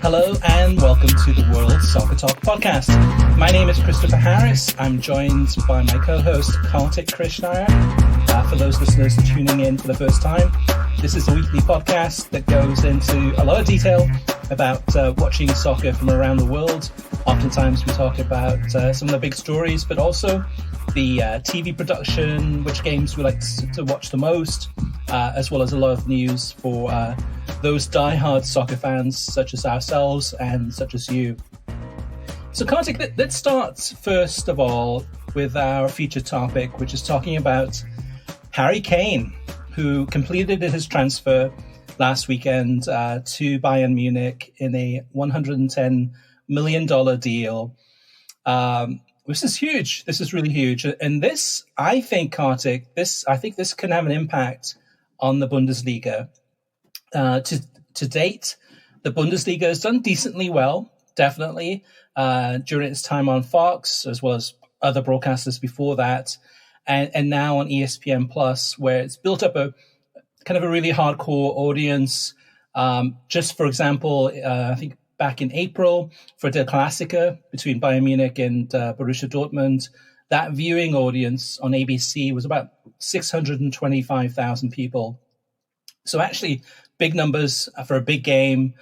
Hello and welcome to the World Soccer Talk podcast. My name is Christopher Harris. I'm joined by my co-host Kartik Krishnaiyer. For those listeners tuning in for the first time, this is a weekly podcast that goes into a lot of detail about watching soccer from around the world. Oftentimes we talk about some of the big stories, but also the TV production, which games we like to watch the most, as well as a lot of news for those diehard soccer fans such as ourselves and such as you. So Kartik, let's start first of all with our featured topic, which is talking about Harry Kane, who completed his transfer last weekend to Bayern Munich in a $110 million deal. This is huge. This is really huge. And this, I think, Kartik, this can have an impact on the Bundesliga. To date, the Bundesliga has done decently well, definitely, during its time on Fox, as well as other broadcasters before that, and now on ESPN Plus, where it's built up a kind of a really hardcore audience. Just for example, I think back in April for Der Klassiker between Bayern Munich and Borussia Dortmund, that viewing audience on ABC was about 625,000 people. So actually, big numbers for a big game,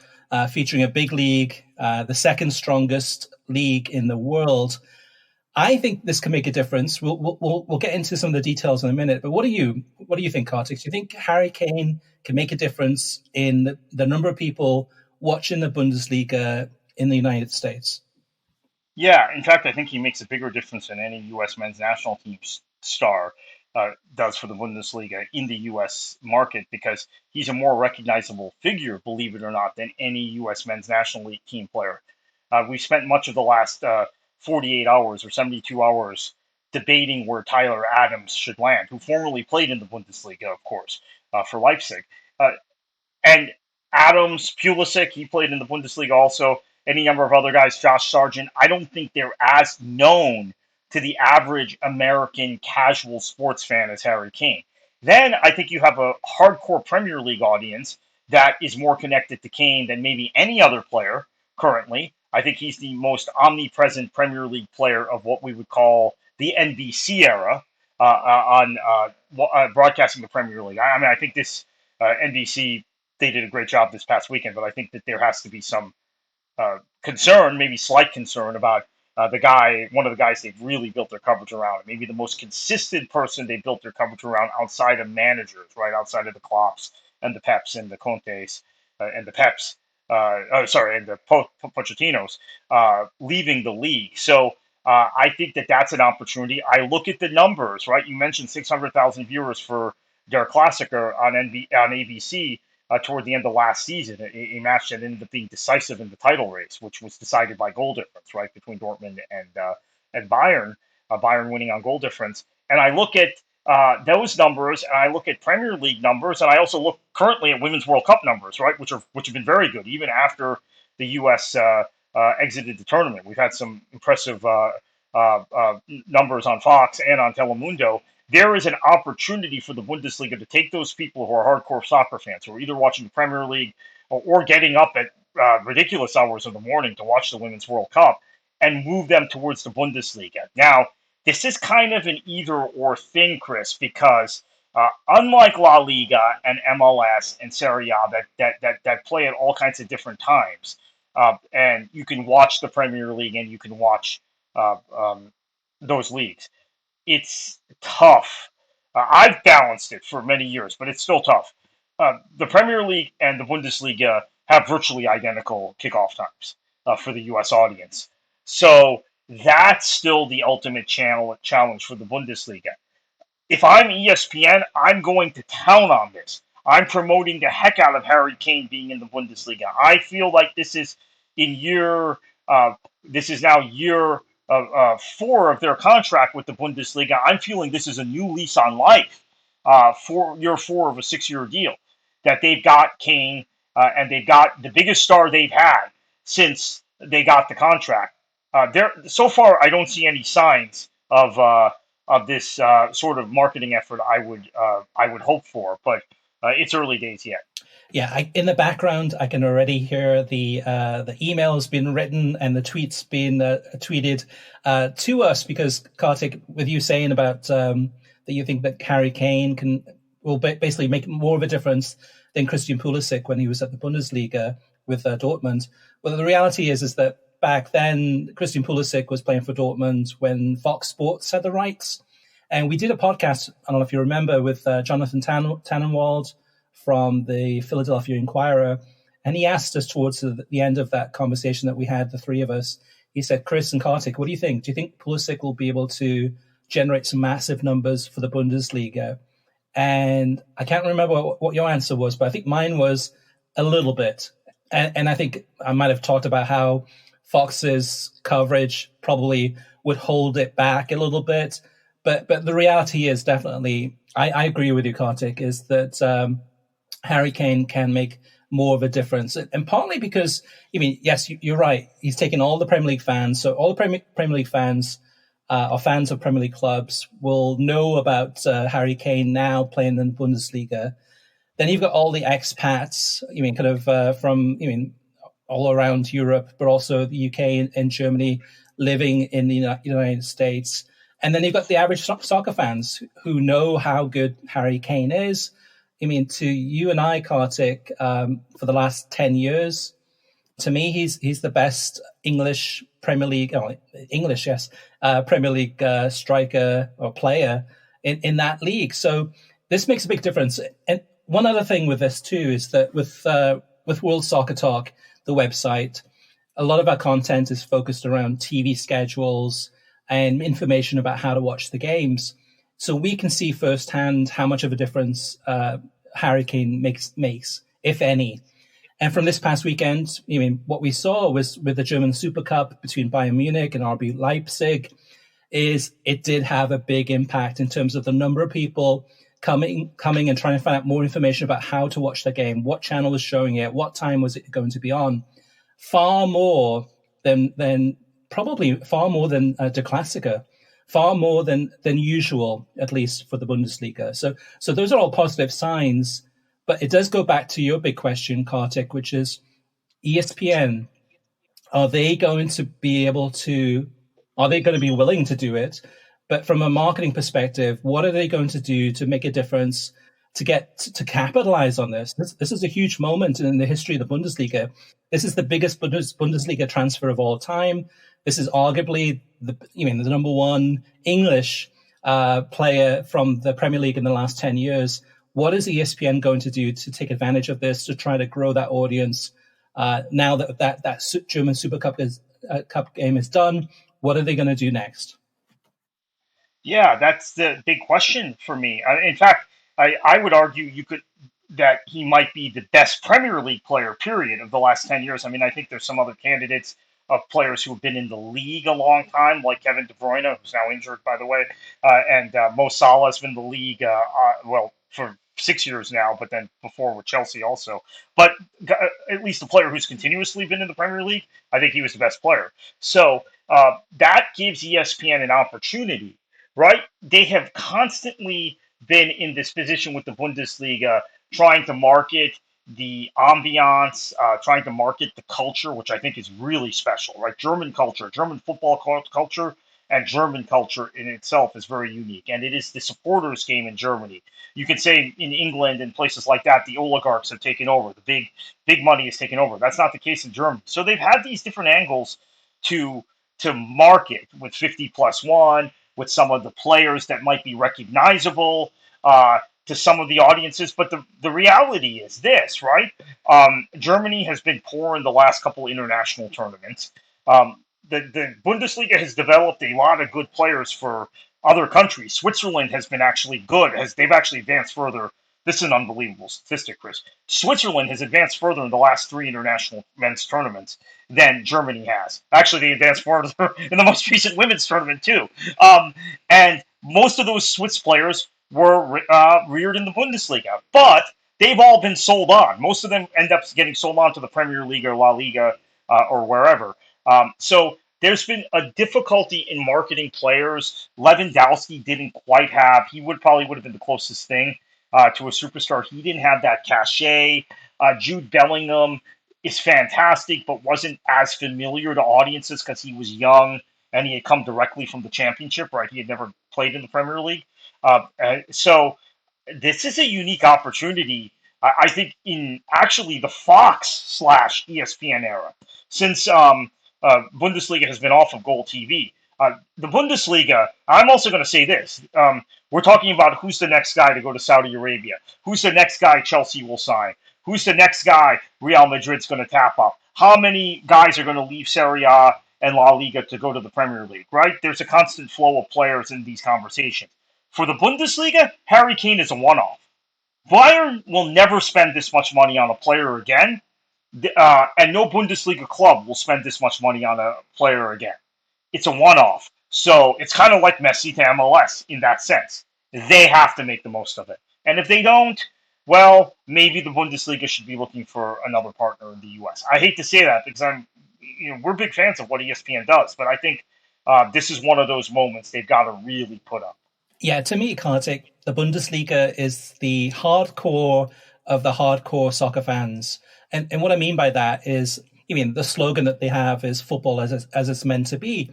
featuring a big league, the second strongest league in the world. I think this can make a difference. We'll get into some of the details in a minute. But what do you think, Kartik? Do you think Harry Kane can make a difference in the number of people watching the Bundesliga in the United States? Yeah, in fact, I think he makes a bigger difference than any U.S. men's national team star does for the Bundesliga in the U.S. market, because he's a more recognizable figure, believe it or not, than any U.S. men's national league team player. We spent much of the last 48 hours or 72 hours debating where Tyler Adams should land, who formerly played in the Bundesliga, of course, for Leipzig. And Adams, Pulisic, he played in the Bundesliga also. Any number of other guys, Josh Sargent, I don't think they're as known to the average American casual sports fan as Harry Kane. Then I think you have a hardcore Premier League audience that is more connected to Kane than maybe any other player currently. I think he's the most omnipresent Premier League player of what we would call the NBC era on broadcasting the Premier League. I mean, I think this NBC, they did a great job this past weekend, but I think that there has to be some concern, maybe slight concern, about one of the guys they've really built their coverage around, and maybe the most consistent person they built their coverage around outside of managers, right, outside of the Klopps and the Peps and the Contes and the Peps, and the Pochettinos leaving the league. So I think that that's an opportunity. I look at the numbers, right? You mentioned 600,000 viewers for Der Klassiker on ABC. Toward the end of last season, a match that ended up being decisive in the title race, which was decided by goal difference, right, between Dortmund and Bayern, Bayern winning on goal difference. And I look at those numbers, and I look at Premier League numbers, and I also look currently at Women's World Cup numbers, right, which have been very good, even after the U.S. Exited the tournament. We've had some impressive numbers on Fox and on Telemundo. There is an opportunity for the Bundesliga to take those people who are hardcore soccer fans, who are either watching the Premier League or getting up at ridiculous hours of the morning to watch the Women's World Cup, and move them towards the Bundesliga. Now, this is kind of an either-or thing, Chris, because unlike La Liga and MLS and Serie A that play at all kinds of different times, and you can watch the Premier League and you can watch those leagues, it's tough. I've balanced it for many years, but it's still tough. The Premier League and the Bundesliga have virtually identical kickoff times for the U.S. audience. So that's still the ultimate challenge for the Bundesliga. If I'm ESPN, I'm going to town on this. I'm promoting the heck out of Harry Kane being in the Bundesliga. I feel like this is now year 4 of their contract with the Bundesliga. I'm feeling this is a new lease on life for year 4 of a 6-year deal, that they've got Kane and they've got the biggest star they've had since they got the contract. So far, I don't see any signs of this sort of marketing effort I would hope for, but it's early days yet. Yeah, in the background, I can already hear the emails being written and the tweets being tweeted to us because Kartik, with you saying about that you think that Harry Kane will basically make more of a difference than Christian Pulisic when he was at the Bundesliga with Dortmund. Well, the reality is that back then Christian Pulisic was playing for Dortmund when Fox Sports had the rights, and we did a podcast. I don't know if you remember with Jonathan Tannenwald from the Philadelphia Inquirer. And he asked us towards the end of that conversation that we had, the three of us, he said, Chris and Kartik, what do you think? Do you think Pulisic will be able to generate some massive numbers for the Bundesliga? And I can't remember what your answer was, but I think mine was a little bit. And I think I might have talked about how Fox's coverage probably would hold it back a little bit. But the reality is definitely, I agree with you, Kartik, is that Harry Kane can make more of a difference. And partly because, yes, you're right. He's taken all the Premier League fans. So all the Premier League fans or fans of Premier League clubs will know about Harry Kane now playing in the Bundesliga. Then you've got all the expats, from all around Europe, but also the UK and Germany living in the United States. And then you've got the average soccer fans who know how good Harry Kane is. To you and I, Kartik, for the last 10 years, to me, he's the best English Premier League, Premier League striker or player in that league. So this makes a big difference. And one other thing with this too is that with World Soccer Talk, the website, a lot of our content is focused around TV schedules and information about how to watch the games. So we can see firsthand how much of a difference Harry Kane makes, if any. And from this past weekend, what we saw was with the German Super Cup between Bayern Munich and RB Leipzig, is it did have a big impact in terms of the number of people coming and trying to find out more information about how to watch the game, what channel was showing it, what time was it going to be on. Far more than De Klassiker. Far more than usual, at least for the Bundesliga. So those are all positive signs, but it does go back to your big question, Kartik, which is ESPN. Are they going to be willing to do it? But from a marketing perspective, what are they going to do to make a difference to capitalize on this? This is a huge moment in the history of the Bundesliga. This is the biggest Bundesliga transfer of all time. This is arguably the number one English player from the Premier League in the last 10 years. What is ESPN going to do to take advantage of this, to try to grow that audience? Now that German Super Cup Cup game is done, what are they going to do next? Yeah, that's the big question for me. In fact, I would argue that he might be the best Premier League player, period, of the last 10 years. I think there's some other candidates of players who have been in the league a long time, like Kevin De Bruyne, who's now injured, by the way, and Mo Salah has been in the league, for 6 years now, but then before with Chelsea also. But at least the player who's continuously been in the Premier League, I think he was the best player. So that gives ESPN an opportunity, right? They have constantly been in this position with the Bundesliga, trying to market the ambiance, trying to market the culture, which I think is really special, right? German culture, German football culture, and German culture in itself is very unique. And it is the supporters' game in Germany. You could say in England and places like that, the oligarchs have taken over. The big money has taken over. That's not the case in Germany. So they've had these different angles to market with 50+1, with some of the players that might be recognizable to some of the audiences. But the reality is this, right? Germany has been poor in the last couple international tournaments. The Bundesliga has developed a lot of good players for other countries. Switzerland has been actually good, they've actually advanced further. This is an unbelievable statistic, Chris. Switzerland has advanced further in the last 3 international men's tournaments than Germany has. Actually, they advanced further in the most recent women's tournament, too. And most of those Swiss players were reared in the Bundesliga, but they've all been sold on. Most of them end up getting sold on to the Premier League or La Liga or wherever. So there's been a difficulty in marketing players. Lewandowski didn't quite have. He probably would have been the closest thing to a superstar. He didn't have that cachet. Jude Bellingham is fantastic, but wasn't as familiar to audiences because he was young and he had come directly from the Championship, right? He had never played in the Premier League. So this is a unique opportunity, I think, in actually the Fox slash ESPN era, since Bundesliga has been off of Gold TV. The Bundesliga, I'm also going to say this. We're talking about who's the next guy to go to Saudi Arabia, who's the next guy Chelsea will sign, who's the next guy Real Madrid's going to tap up, how many guys are going to leave Serie A and La Liga to go to the Premier League, right? There's a constant flow of players in these conversations. For the Bundesliga, Harry Kane is a one-off. Bayern will never spend this much money on a player again, and no Bundesliga club will spend this much money on a player again. It's a one-off. So it's kind of like Messi to MLS in that sense. They have to make the most of it. And if they don't, well, maybe the Bundesliga should be looking for another partner in the U.S. I hate to say that because we're big fans of what ESPN does, but I think this is one of those moments they've got to really put up. Yeah, to me, Kartik, the Bundesliga is the hardcore of the hardcore soccer fans. And what I mean by that is, the slogan that they have is football as it's meant to be.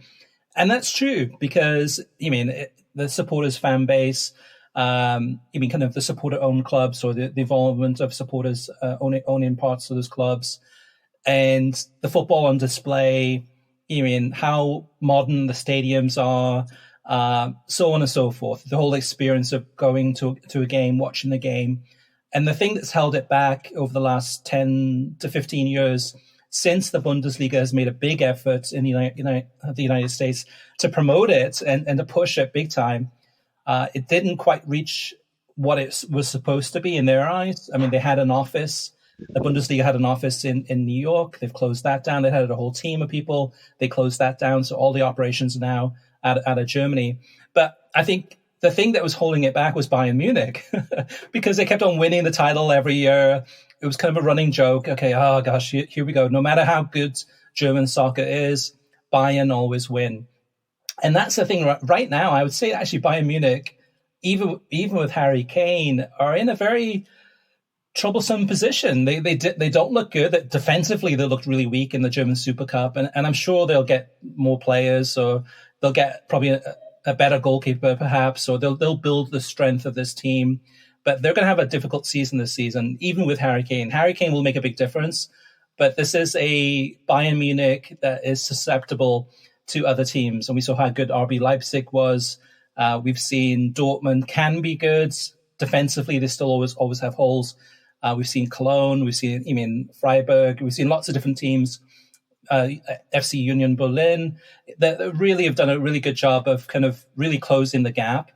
And that's true because, the supporters' fan base, kind of the supporter-owned clubs or the involvement of supporters owning parts of those clubs, and the football on display, how modern the stadiums are, so on and so forth. The whole experience of going to a game, watching the game. And the thing that's held it back over the last 10 to 15 years, since the Bundesliga has made a big effort in the United States to promote it and to push it big time, it didn't quite reach what it was supposed to be in their eyes. I mean, they had an office. The Bundesliga had an office in New York. They've closed that down. They had a whole team of people. They closed that down. So all the operations are now out of Germany. But I think the thing that was holding it back was Bayern Munich because they kept on winning the title every year. It was kind of a running joke. Okay, oh gosh, here we go. No matter how good German soccer is, Bayern always win. And that's the thing right now. I would say actually Bayern Munich, even with Harry Kane, are in a very troublesome position. They don't look good. Defensively, they looked really weak in the German Super Cup. And I'm sure they'll get more players, or they'll get probably a better goalkeeper perhaps, or they'll build the strength of this team. But they're going to have a difficult season this season, even with Harry Kane. Harry Kane will make a big difference, but this is a Bayern Munich that is susceptible to other teams. And we saw how good RB Leipzig was. We've seen Dortmund can be good. Defensively, they still always have holes. We've seen Cologne. We've seen, Freiburg. We've seen lots of different teams. FC Union Berlin that really have done a really good job of kind of really closing the gap.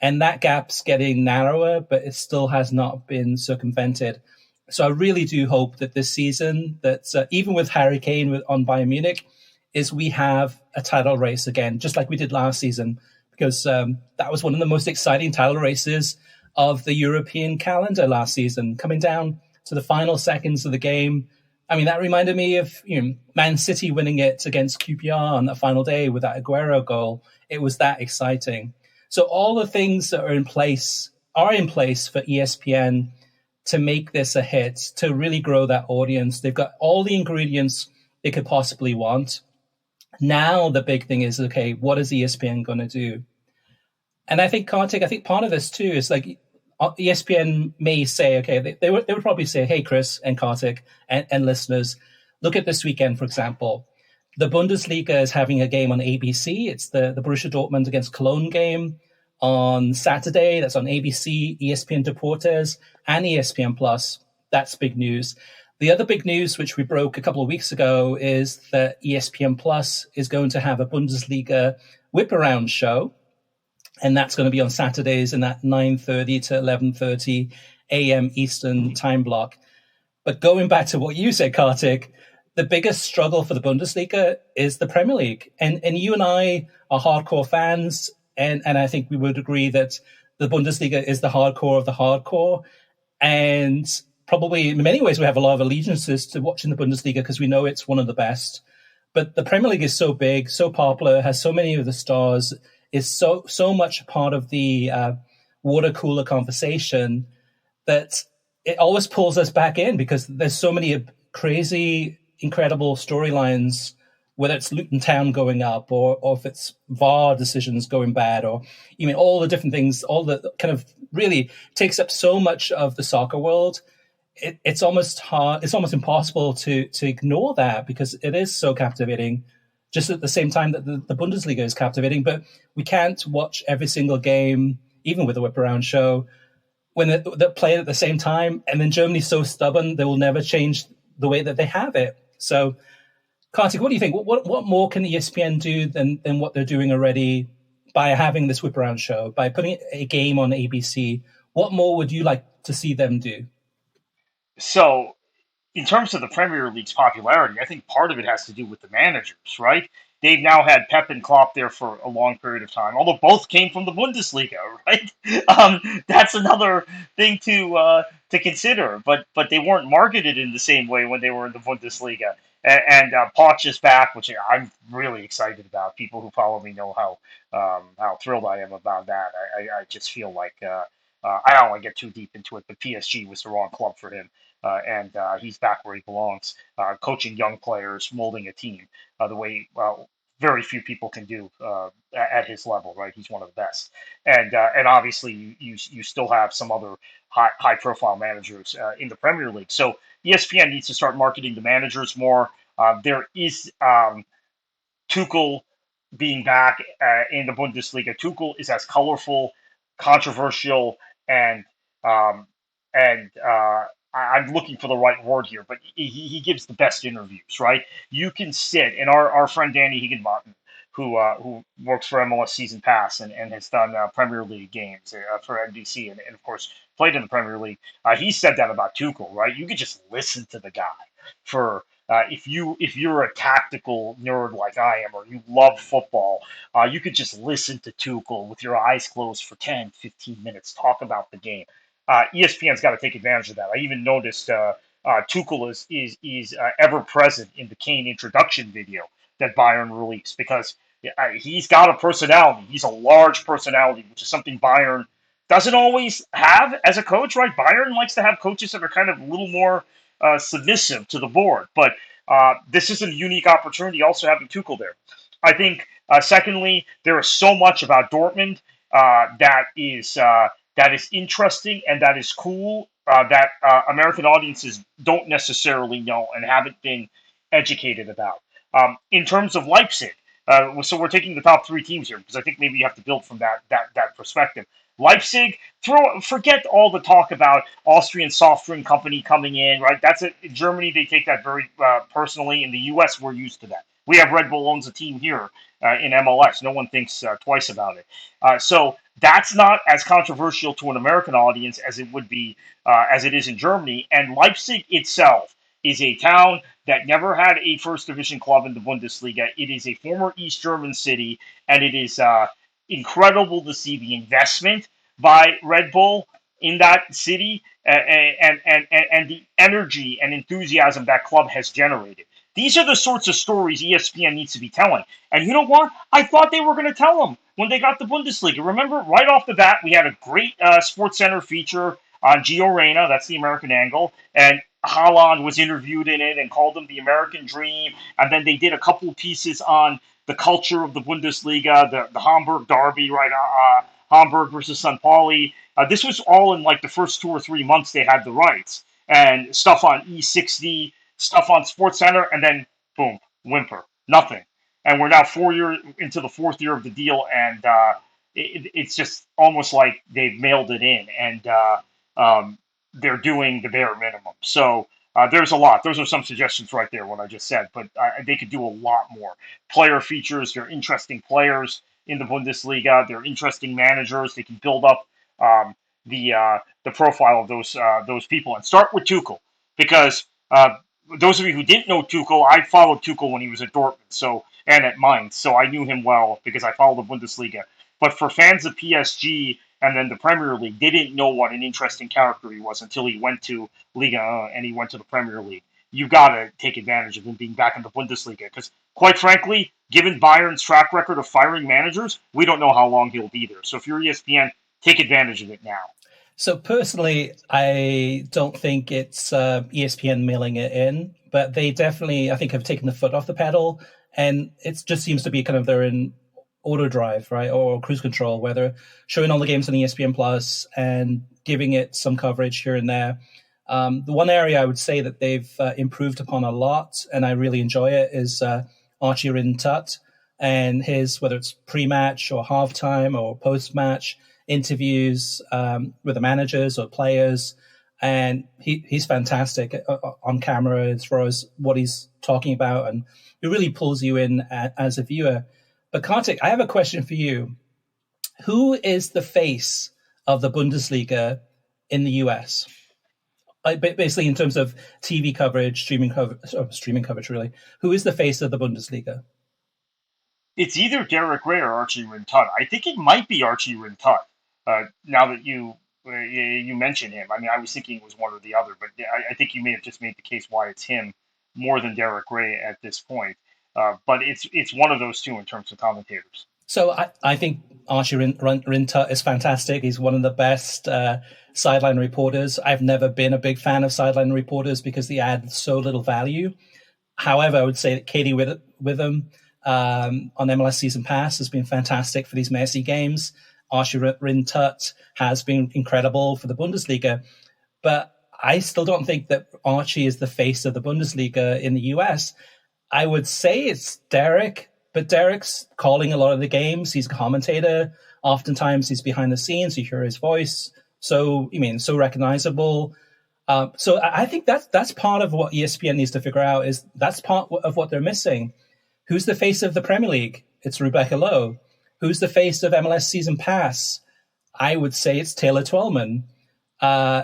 And that gap's getting narrower, but it still has not been circumvented. So I really do hope that this season, that even with Harry Kane on Bayern Munich, is we have a title race again, just like we did last season, because that was one of the most exciting title races of the European calendar last season, coming down to the final seconds of the game. I mean, that reminded me of Man City winning it against QPR on the final day with that Aguero goal. It was that exciting. So all the things that are in place for ESPN to make this a hit, to really grow that audience. They've got all the ingredients they could possibly want. Now the big thing is, okay, what is ESPN going to do? And I think, Kartik, part of this too is like ESPN may say, okay, they would probably say, hey, Chris and Kartik and listeners, look at this weekend, for example. The Bundesliga is having a game on ABC. It's the Borussia Dortmund against Cologne game on Saturday. That's on ABC, ESPN Deportes, and ESPN Plus. That's big news. The other big news, which we broke a couple of weeks ago, is that ESPN Plus is going to have a Bundesliga whip-around show. And that's going to be on Saturdays in that 9:30 to 11:30 a.m. Eastern time block. But going back to what you said, Kartik, the biggest struggle for the Bundesliga is the Premier League. And you and I are hardcore fans, and I think we would agree that the Bundesliga is the hardcore of the hardcore. And probably in many ways we have a lot of allegiances to watching the Bundesliga because we know it's one of the best. But the Premier League is so big, so popular, has so many of the stars, is so much part of the water cooler conversation that it always pulls us back in because there's so many crazy, incredible storylines, whether it's Luton Town going up or if it's VAR decisions going bad, or even all the different things, all the kind of really takes up so much of the soccer world. It's almost hard, it's almost impossible to ignore that because it is so captivating. Just at the same time that the Bundesliga is captivating, but we can't watch every single game, even with the whip around show, when they're playing at the same time. And then Germany's so stubborn, they will never change the way that they have it. So, Kartik, what do you think? What more can ESPN do than what they're doing already by having this whip around show, by putting a game on ABC? What more would you like to see them do? So in terms of the Premier League's popularity, I think part of it has to do with the managers, right? They've now had Pep and Klopp there for a long period of time, although both came from the Bundesliga, right? That's another thing to consider. But they weren't marketed in the same way when they were in the Bundesliga. And Poch is back, which I'm really excited about. People who follow me know how thrilled I am about that. I just feel like I don't want to get too deep into it, but PSG was the wrong club for him and he's back where he belongs, coaching young players, molding a team the way very few people can do at his level. Right, he's one of the best, and obviously you still have some other high profile managers in the Premier League. So ESPN needs to start marketing the managers more. There is Tuchel being back in the Bundesliga. Tuchel is as colorful, controversial, and um, and I'm looking for the right word here, but he gives the best interviews. Right, you can sit and our friend Danny Higginbottom, who works for MLS Season Pass and has done Premier League games for NBC and of course played in the Premier League. He said that about Tuchel. Right, you could just listen to the guy for if you're a tactical nerd like I am, or you love football, you could just listen to Tuchel with your eyes closed for 10, 15 minutes, talk about the game. ESPN's got to take advantage of that. I even noticed Tuchel is ever present in the Kane introduction video that Bayern released because he's got a personality. He's a large personality, which is something Bayern doesn't always have as a coach, right? Bayern likes to have coaches that are kind of a little more submissive to the board. But this is a unique opportunity also having Tuchel there. I think, secondly, there is so much about Dortmund that is interesting and that is cool that American audiences don't necessarily know and haven't been educated about. In terms of Leipzig, so we're taking the top three teams here because I think maybe you have to build from that perspective. Leipzig, forget all the talk about Austrian soft drink company coming in, right? That's it. In Germany, they take that very personally. In the U.S., we're used to that. We have Red Bull owns a team here in MLS. No one thinks twice about it. So that's not as controversial to an American audience as it would be as it is in Germany. And Leipzig itself is a town that never had a first division club in the Bundesliga. It is a former East German city, and it is incredible to see the investment by Red Bull in that city and the energy and enthusiasm that club has generated. These are the sorts of stories ESPN needs to be telling. And you know what? I thought they were going to tell them when they got the Bundesliga. Remember, right off the bat, we had a great Sports Center feature on Gio Reyna. That's the American angle. And Haaland was interviewed in it and called them the American dream. And then they did a couple pieces on the culture of the Bundesliga, the Hamburg derby, right? Hamburg versus St. Pauli. This was all in like the first 2 or 3 months they had the rights. And stuff on E60, stuff on Sports Center, and then boom, whimper, nothing. And we're now 4 years into the fourth year of the deal, and it's just almost like they've mailed it in, and they're doing the bare minimum. So there's a lot. Those are some suggestions right there, what I just said, but they could do a lot more. Player features, they're interesting players in the Bundesliga. They're interesting managers. They can build up the profile of those people, and start with Tuchel because those of you who didn't know Tuchel, I followed Tuchel when he was at Dortmund, so and at Mainz, so I knew him well because I followed the Bundesliga. But for fans of PSG and then the Premier League, they didn't know what an interesting character he was until he went to Liga 1 and he went to the Premier League. You've got to take advantage of him being back in the Bundesliga because, quite frankly, given Bayern's track record of firing managers, we don't know how long he'll be there. So if you're ESPN, take advantage of it now. So personally, I don't think it's ESPN mailing it in, but they definitely, I think, have taken the foot off the pedal, and it just seems to be kind of they're in auto drive, right, or cruise control, where they're showing all the games on ESPN Plus and giving it some coverage here and there. The one area I would say that they've improved upon a lot, and I really enjoy it, is Archie Rin-Tut and his, whether it's pre-match or halftime or post-match interviews with the managers or players. And he's fantastic on camera as far as what he's talking about, and it really pulls you in as a viewer. But Kartik, I have a question for you. Who is the face of the Bundesliga in the US? Basically, in terms of TV coverage, streaming coverage, really. Who is the face of the Bundesliga? It's either Derek Ray or Archie Rin-Tut. I think it might be Archie Rin-Tut. Now that you mention him, I mean, I was thinking it was one or the other, but I think you may have just made the case why it's him more than Derek Ray at this point. But it's one of those two in terms of commentators. So I think Archie Rin-Tut is fantastic. He's one of the best sideline reporters. I've never been a big fan of sideline reporters because they add so little value. However, I would say that Katie Witham on MLS Season Pass has been fantastic for these Messi games. Archie Rin-Tut has been incredible for the Bundesliga. But I still don't think that Archie is the face of the Bundesliga in the US. I would say it's Derek, but Derek's calling a lot of the games. He's a commentator. Oftentimes he's behind the scenes. You hear his voice. So recognizable. So I think that's part of what ESPN needs to figure out, is that's part of what they're missing. Who's the face of the Premier League? It's Rebecca Lowe. Who's the face of MLS Season Pass? I would say it's Taylor Twellman.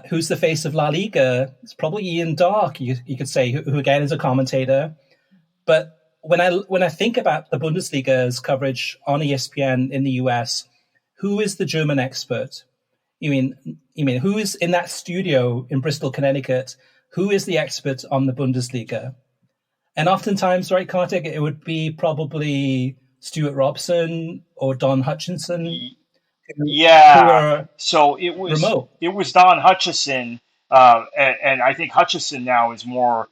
Who's the face of La Liga? It's probably Ian Dark, you could say, who again is a commentator. But when I think about the Bundesliga's coverage on ESPN in the US, who is the German expert? You mean who is in that studio in Bristol, Connecticut? Who is the expert on the Bundesliga? And oftentimes, right, Kartik, it would be probably Stuart Robson or Don Hutchinson. Yeah. So it was remote. It was Don Hutchison, and I think Hutchison now is more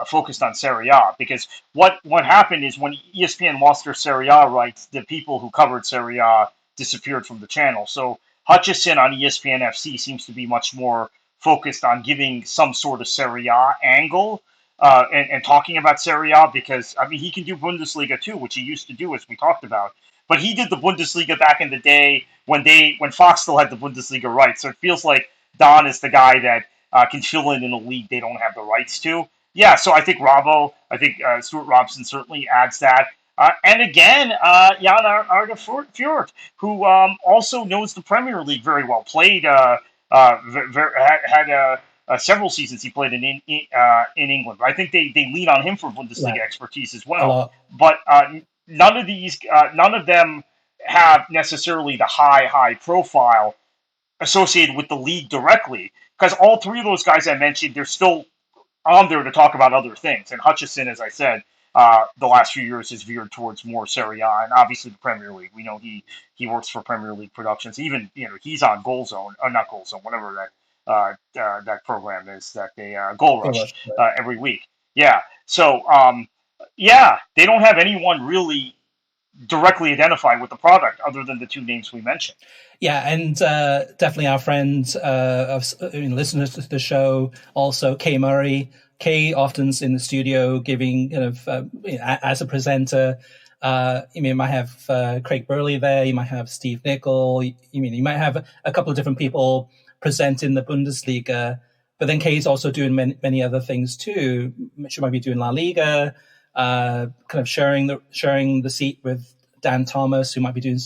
focused on Serie A, because what happened is when ESPN lost their Serie A rights, the people who covered Serie A disappeared from the channel. So Hutchison on ESPN FC seems to be much more focused on giving some sort of Serie A angle. And talking about Serie A, because I mean he can do Bundesliga too, which he used to do, as we talked about. But he did the Bundesliga back in the day when Fox still had the Bundesliga rights. So it feels like Don is the guy that can fill in a league they don't have the rights to. Yeah, so I think Stuart Robson certainly adds that. And again, Jan Arda Fjord, who also knows the Premier League very well, played had several seasons he played in England. I think they lean on him for Bundesliga expertise as well. But none of them have necessarily the high profile associated with the league directly, because all three of those guys I mentioned, they're still on there to talk about other things. And Hutchison, as I said, the last few years has veered towards more Serie A and obviously the Premier League. We know he works for Premier League Productions. Even he's on Goal Zone, or not Goal Zone, whatever that program is, that they Goal Rush every week. Yeah. So they don't have anyone really directly identified with the product other than the two names we mentioned. Yeah, and definitely our friends listeners to the show, also Kay Murray. Kay often's in the studio giving as a presenter. You might have Craig Burley there. You might have Steve Nicol. You might have a couple of different people presenting the Bundesliga. But then Kay's also doing many other things too. She might be doing La Liga, kind of sharing the seat with Dan Thomas, who might be doing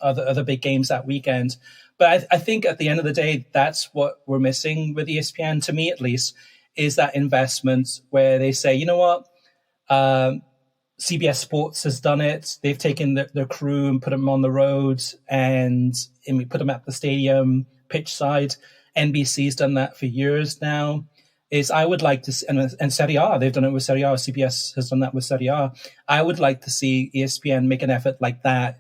other big games that weekend. But I think at the end of the day, that's what we're missing with ESPN, to me at least, is that investment where they say, you know what, CBS Sports has done it. They've taken their crew and put them on the road, and we put them at the stadium, pitch side. NBC's done that for years now. I would like to see, and Serie A, they've done it with Serie A. CBS has done that with Serie A. I would like to see ESPN make an effort like that.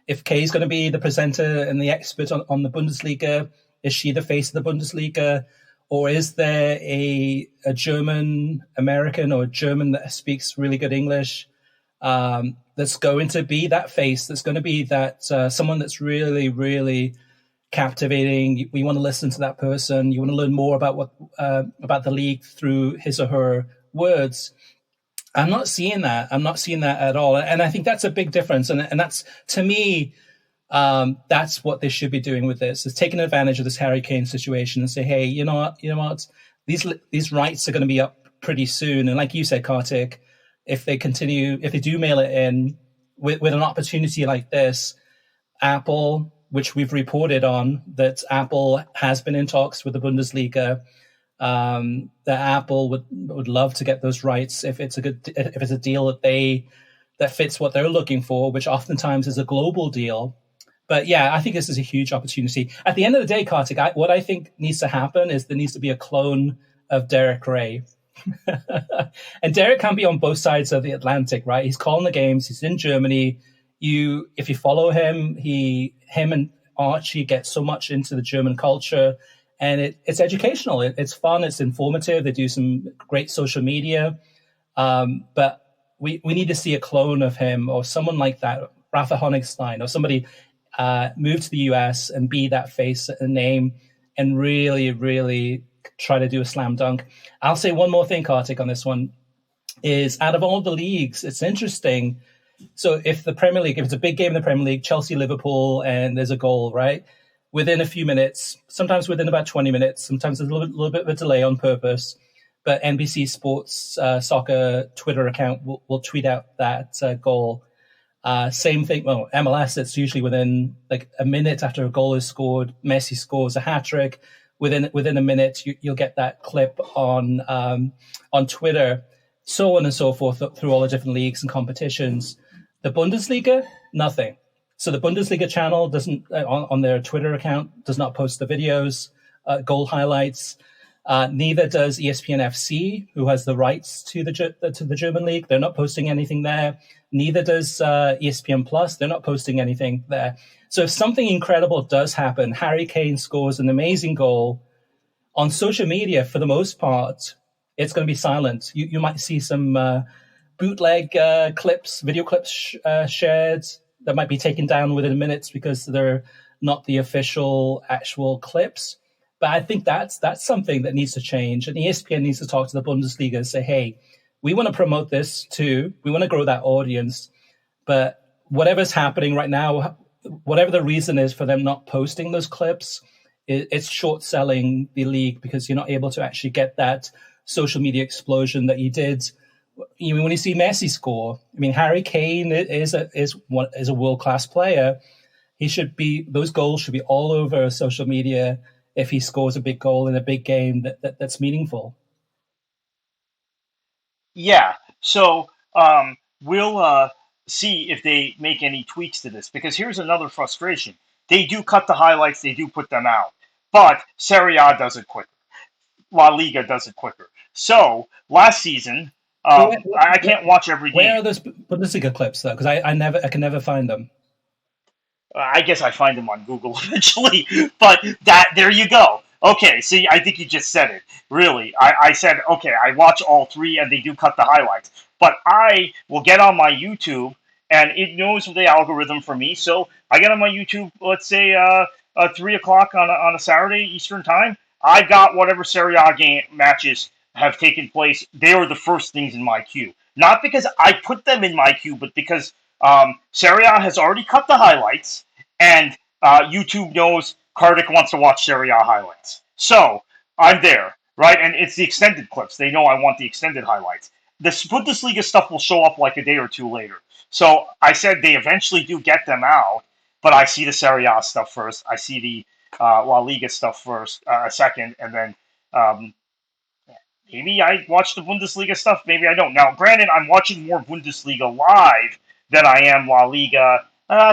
if Kay is going to be the presenter and the expert on the Bundesliga, is she the face of the Bundesliga? Or is there a German American or a German that speaks really good English that's going to be that face, that's going to be that someone that's really, really captivating? We want to listen to that person. You want to learn more about the league through his or her words. I'm not seeing that. I'm not seeing that at all. And I think that's a big difference. And that's, to me, that's what they should be doing with this, is taking advantage of this Harry Kane situation and say, hey, you know what? These rights are going to be up pretty soon. And like you said, Kartik, if they do mail it in with an opportunity like this, Apple, which we've reported on, that Apple has been in talks with the Bundesliga, that Apple would love to get those rights if it's a deal that fits what they're looking for, which oftentimes is a global deal. But yeah, I think this is a huge opportunity. At the end of the day, Kartik, what I think needs to happen is there needs to be a clone of Derek Ray. And Derek can be on both sides of the Atlantic, right? He's calling the games. He's in Germany. If you follow him, him and Archie get so much into the German culture, and it's educational. It's fun. It's informative. They do some great social media. But we need to see a clone of him or someone like that, Rafa Honigstein or somebody, move to the US and be that face and name and really, really try to do a slam dunk. I'll say one more thing, Kartik, on this one, is out of all the leagues, it's interesting. So if the Premier League, if it's a big game in the Premier League, Chelsea, Liverpool, and there's a goal, right? Within a few minutes, sometimes within about 20 minutes, sometimes there's a little bit of a delay on purpose, but NBC Sports soccer Twitter account will tweet out that goal. Same thing, well, MLS, it's usually within like a minute after a goal is scored. Messi scores a hat-trick. Within a minute, you'll get that clip on Twitter, so on and so forth through all the different leagues and competitions. The Bundesliga, nothing. So the Bundesliga channel doesn't, on their Twitter account, does not post the videos, goal highlights. Neither does ESPN FC, who has the rights to the German league. They're not posting anything there. Neither does ESPN Plus. They're not posting anything there. So if something incredible does happen, Harry Kane scores an amazing goal, on social media, for the most part, it's going to be silent. You might see some bootleg clips, video clips shared that might be taken down within minutes because they're not the official actual clips. But I think that's something that needs to change. And ESPN needs to talk to the Bundesliga and say, hey, we want to promote this too. We want to grow that audience. But whatever's happening right now, whatever the reason is for them not posting those clips, it's short-selling the league because you're not able to actually get that social media explosion that you did. When you see Messi score, I mean, Harry Kane is a world-class player. Those goals should be all over social media if he scores a big goal in a big game that's meaningful. Yeah. So we'll see if they make any tweaks to this, because here's another frustration. They do cut the highlights, they do put them out, but Serie A does it quicker. La Liga does it quicker. So last season, I can't watch every game. Where are those Bundesliga clips though? Because I can never find them. I guess I find them on Google eventually, but there you go. Okay, see, I think you just said it. Really, I said, okay, I watch all three, and they do cut the highlights. But I will get on my YouTube, and it knows the algorithm for me. So I get on my YouTube, let's say 3 o'clock on a Saturday Eastern time. I got whatever Serie A game matches have taken place. They are the first things in my queue. Not because I put them in my queue, but because Serie A has already cut the highlights, and YouTube knows Kartik wants to watch Serie A highlights. So I'm there, right? And it's the extended clips. They know I want the extended highlights. The Bundesliga stuff will show up like a day or two later. So I said they eventually do get them out, but I see the Serie A stuff first. I see the La Liga stuff first, second, and then maybe I watch the Bundesliga stuff. Maybe I don't. Now, granted, I'm watching more Bundesliga live than I am La Liga.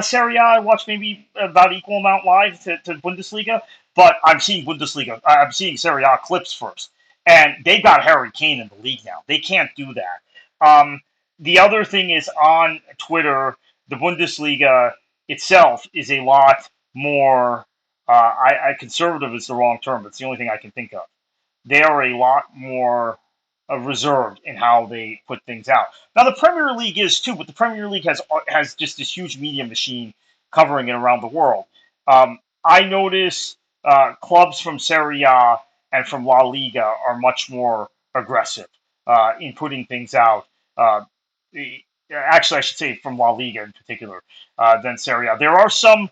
Serie A, I watch maybe about equal amount live to Bundesliga, but I'm seeing Bundesliga. I'm seeing Serie A clips first, and they got Harry Kane in the league now. They can't do that. The other thing is on Twitter, the Bundesliga itself is a lot more. Conservative is the wrong term, but it's the only thing I can think of. They are a lot more reserved in how they put things out. Now the Premier League is too, but the Premier League has just this huge media machine covering it around the world. I notice clubs from Serie A and from La Liga are much more aggressive in putting things out. Uh, Actually, I should say from La Liga in particular than Serie A. There are some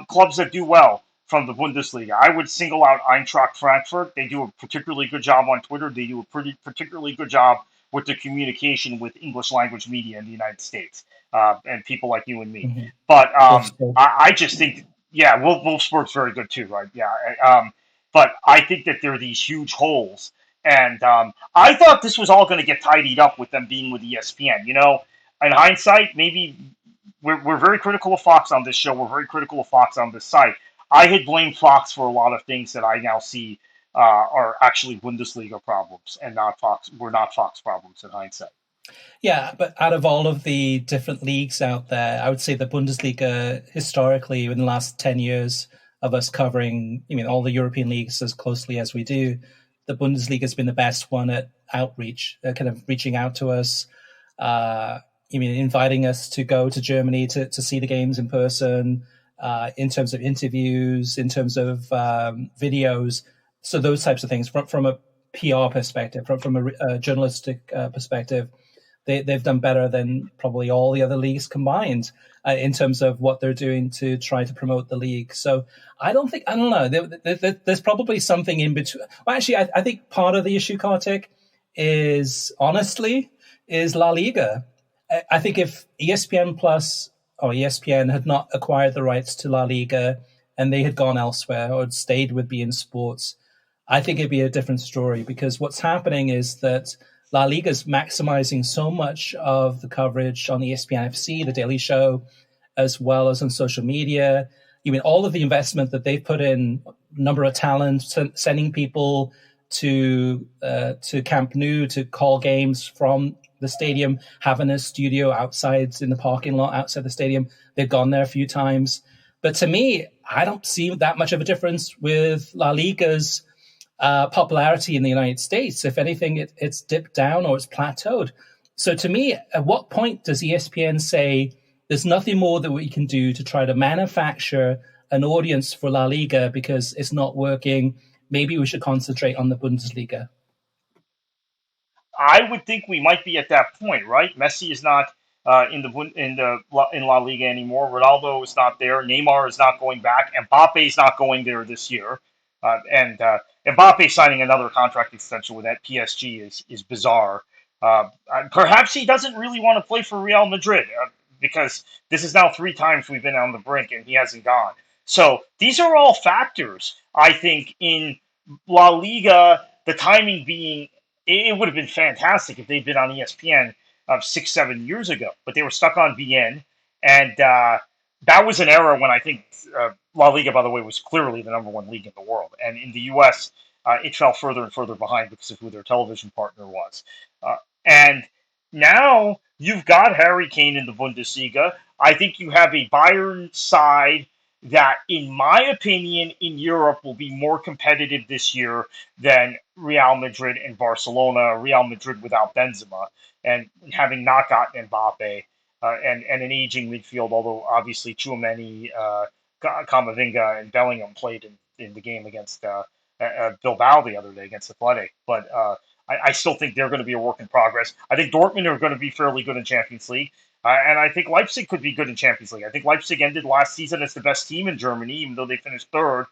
clubs that do well from the Bundesliga. I would single out Eintracht Frankfurt. They do a particularly good job on Twitter. They do a particularly good job with the communication with English language media in the United States and people like you and me. Mm-hmm. But Wolfsburg. I just think, yeah, Wolfsburg's very good too, right? Yeah. But I think that there are these huge holes. And I thought this was all going to get tidied up with them being with ESPN. You know, in hindsight, maybe we're very critical of Fox on this show. We're very critical of Fox on this site. I had blamed Fox for a lot of things that I now see are actually Bundesliga problems and not Fox. Were not Fox problems in hindsight. Yeah, but out of all of the different leagues out there, I would say the Bundesliga historically in the last 10 years of us covering, all the European leagues as closely as we do, the Bundesliga has been the best one at outreach, kind of reaching out to us, inviting us to go to Germany to see the games in person, in terms of interviews, in terms of videos. So those types of things from a PR perspective, from a journalistic perspective, they've done better than probably all the other leagues combined in terms of what they're doing to try to promote the league. So I don't know. There's probably something in between. Well, actually, I think part of the issue, Kartik, is La Liga. I think if ESPN Plus or ESPN had not acquired the rights to La Liga and they had gone elsewhere or had stayed with beIN Sports, I think it'd be a different story, because what's happening is that La Liga is maximizing so much of the coverage on ESPN FC, The Daily Show, as well as on social media. All of the investment that they've put in, number of talent, sending people to Camp Nou to call games from the stadium, having a studio outside in the parking lot outside the stadium. They've gone there a few times. But to me, I don't see that much of a difference with La Liga's popularity in the United States. If anything, it's dipped down or it's plateaued. So to me, at what point does ESPN say there's nothing more that we can do to try to manufacture an audience for La Liga because it's not working? Maybe we should concentrate on the Bundesliga. I would think we might be at that point, right? Messi is not in La Liga anymore. Ronaldo is not there. Neymar is not going back. Mbappe is not going there this year. And Mbappe signing another contract extension with that PSG is bizarre. Perhaps he doesn't really want to play for Real Madrid because this is now 3 times we've been on the brink and he hasn't gone. So these are all factors, I think, in La Liga. The timing being, it would have been fantastic if they'd been on ESPN 6-7 years ago, but they were stuck on BN, and that was an era when I think La Liga, by the way, was clearly the #1 league in the world, and in the U.S. It fell further and further behind because of who their television partner was. And now you've got Harry Kane in the Bundesliga. I think you have a Bayern side that, in my opinion, in Europe will be more competitive this year than Real Madrid and Barcelona. Real Madrid without Benzema and having not gotten Mbappe and an aging midfield, although obviously Tchouameni, Camavinga, and Bellingham played in the game against Bilbao the other day against Athletic. But I still think they're going to be a work in progress. I think Dortmund are going to be fairly good in Champions League. And I think Leipzig could be good in Champions League. I think Leipzig ended last season as the best team in Germany, even though they finished third.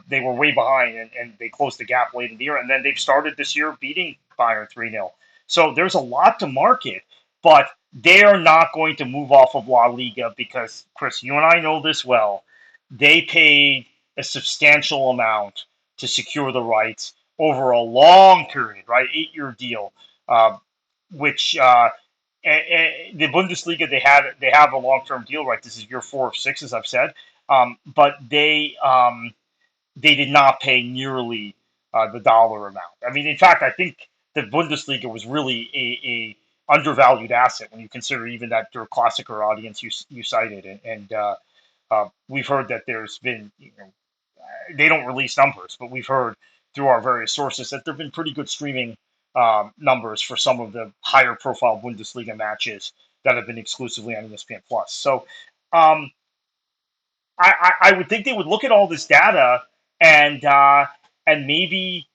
They were way behind, and they closed the gap late in the year. And then they've started this year beating Bayern 3-0. So there's a lot to market, but they are not going to move off of La Liga because, Chris, you and I know this well. They paid a substantial amount to secure the rights over a long period, right? 8-year deal, which the Bundesliga, they have a long-term deal, right? This is year 4 of 6, as I've said, but they did not pay nearly the dollar amount. I mean, in fact, I think the Bundesliga was really a undervalued asset when you consider even that Der Klassiker audience you cited, and We've heard that there's been, they don't release numbers, but we've heard through our various sources that there have been pretty good streaming numbers for some of the higher profile Bundesliga matches that have been exclusively on ESPN Plus. So um, I would think they would look at all this data and maybe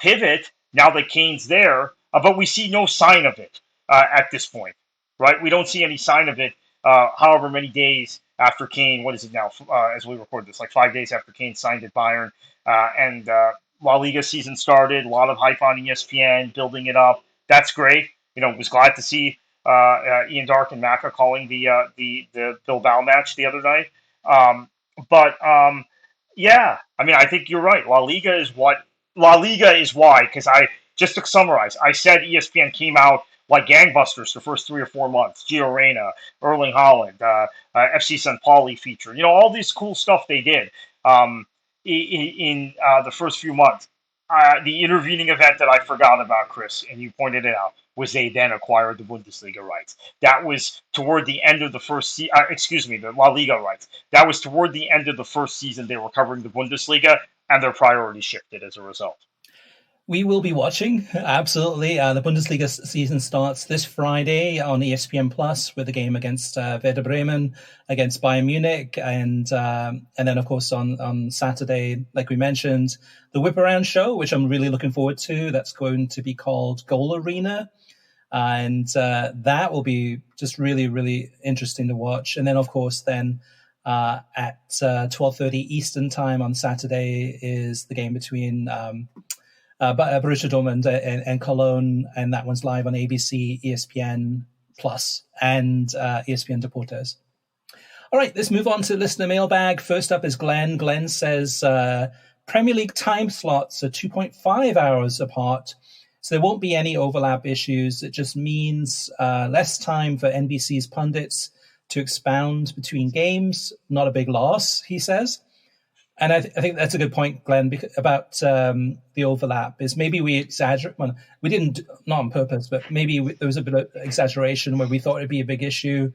pivot now that Kane's there, but we see no sign of it at this point, right? We don't see any sign of it. However many days after Kane, what is it now? As we record this, like 5 days after Kane signed at Bayern, and La Liga season started. A lot of hype on ESPN, building it up. That's great. Was glad to see Ian Dark and Maka calling the Bilbao match the other night. Um, but yeah, I mean, I think you're right. La Liga is why. Because I just to summarize, I said ESPN came out like gangbusters the first 3 or 4 months. Gio Reyna, Erling Haaland, FC St. Pauli feature. All this cool stuff they did in the first few months. The intervening event that I forgot about, Chris, and you pointed it out, was they then acquired the Bundesliga rights. That was toward the end of the first the La Liga rights. That was toward the end of the first season they were covering the Bundesliga, and their priorities shifted as a result. We will be watching, absolutely. The Bundesliga season starts this Friday on ESPN Plus with a game against Werder Bremen, against Bayern Munich, and then, of course, on Saturday, like we mentioned, the Whip Around show, which I'm really looking forward to. That's going to be called Goal Arena, and that will be just really, really interesting to watch. And then, of course, at 12:30 Eastern time on Saturday is the game between Borussia Dortmund and Cologne, and that one's live on ABC, ESPN Plus, and ESPN Deportes. All right, let's move on to Listener Mailbag. First up is Glenn. Glenn says Premier League time slots are 2.5 hours apart, so there won't be any overlap issues. It just means less time for NBC's pundits to expound between games. Not a big loss, he says. And I think that's a good point, Glenn, about the overlap. Is maybe we exaggerate. Well, we didn't, not on purpose, but maybe there was a bit of exaggeration where we thought it'd be a big issue.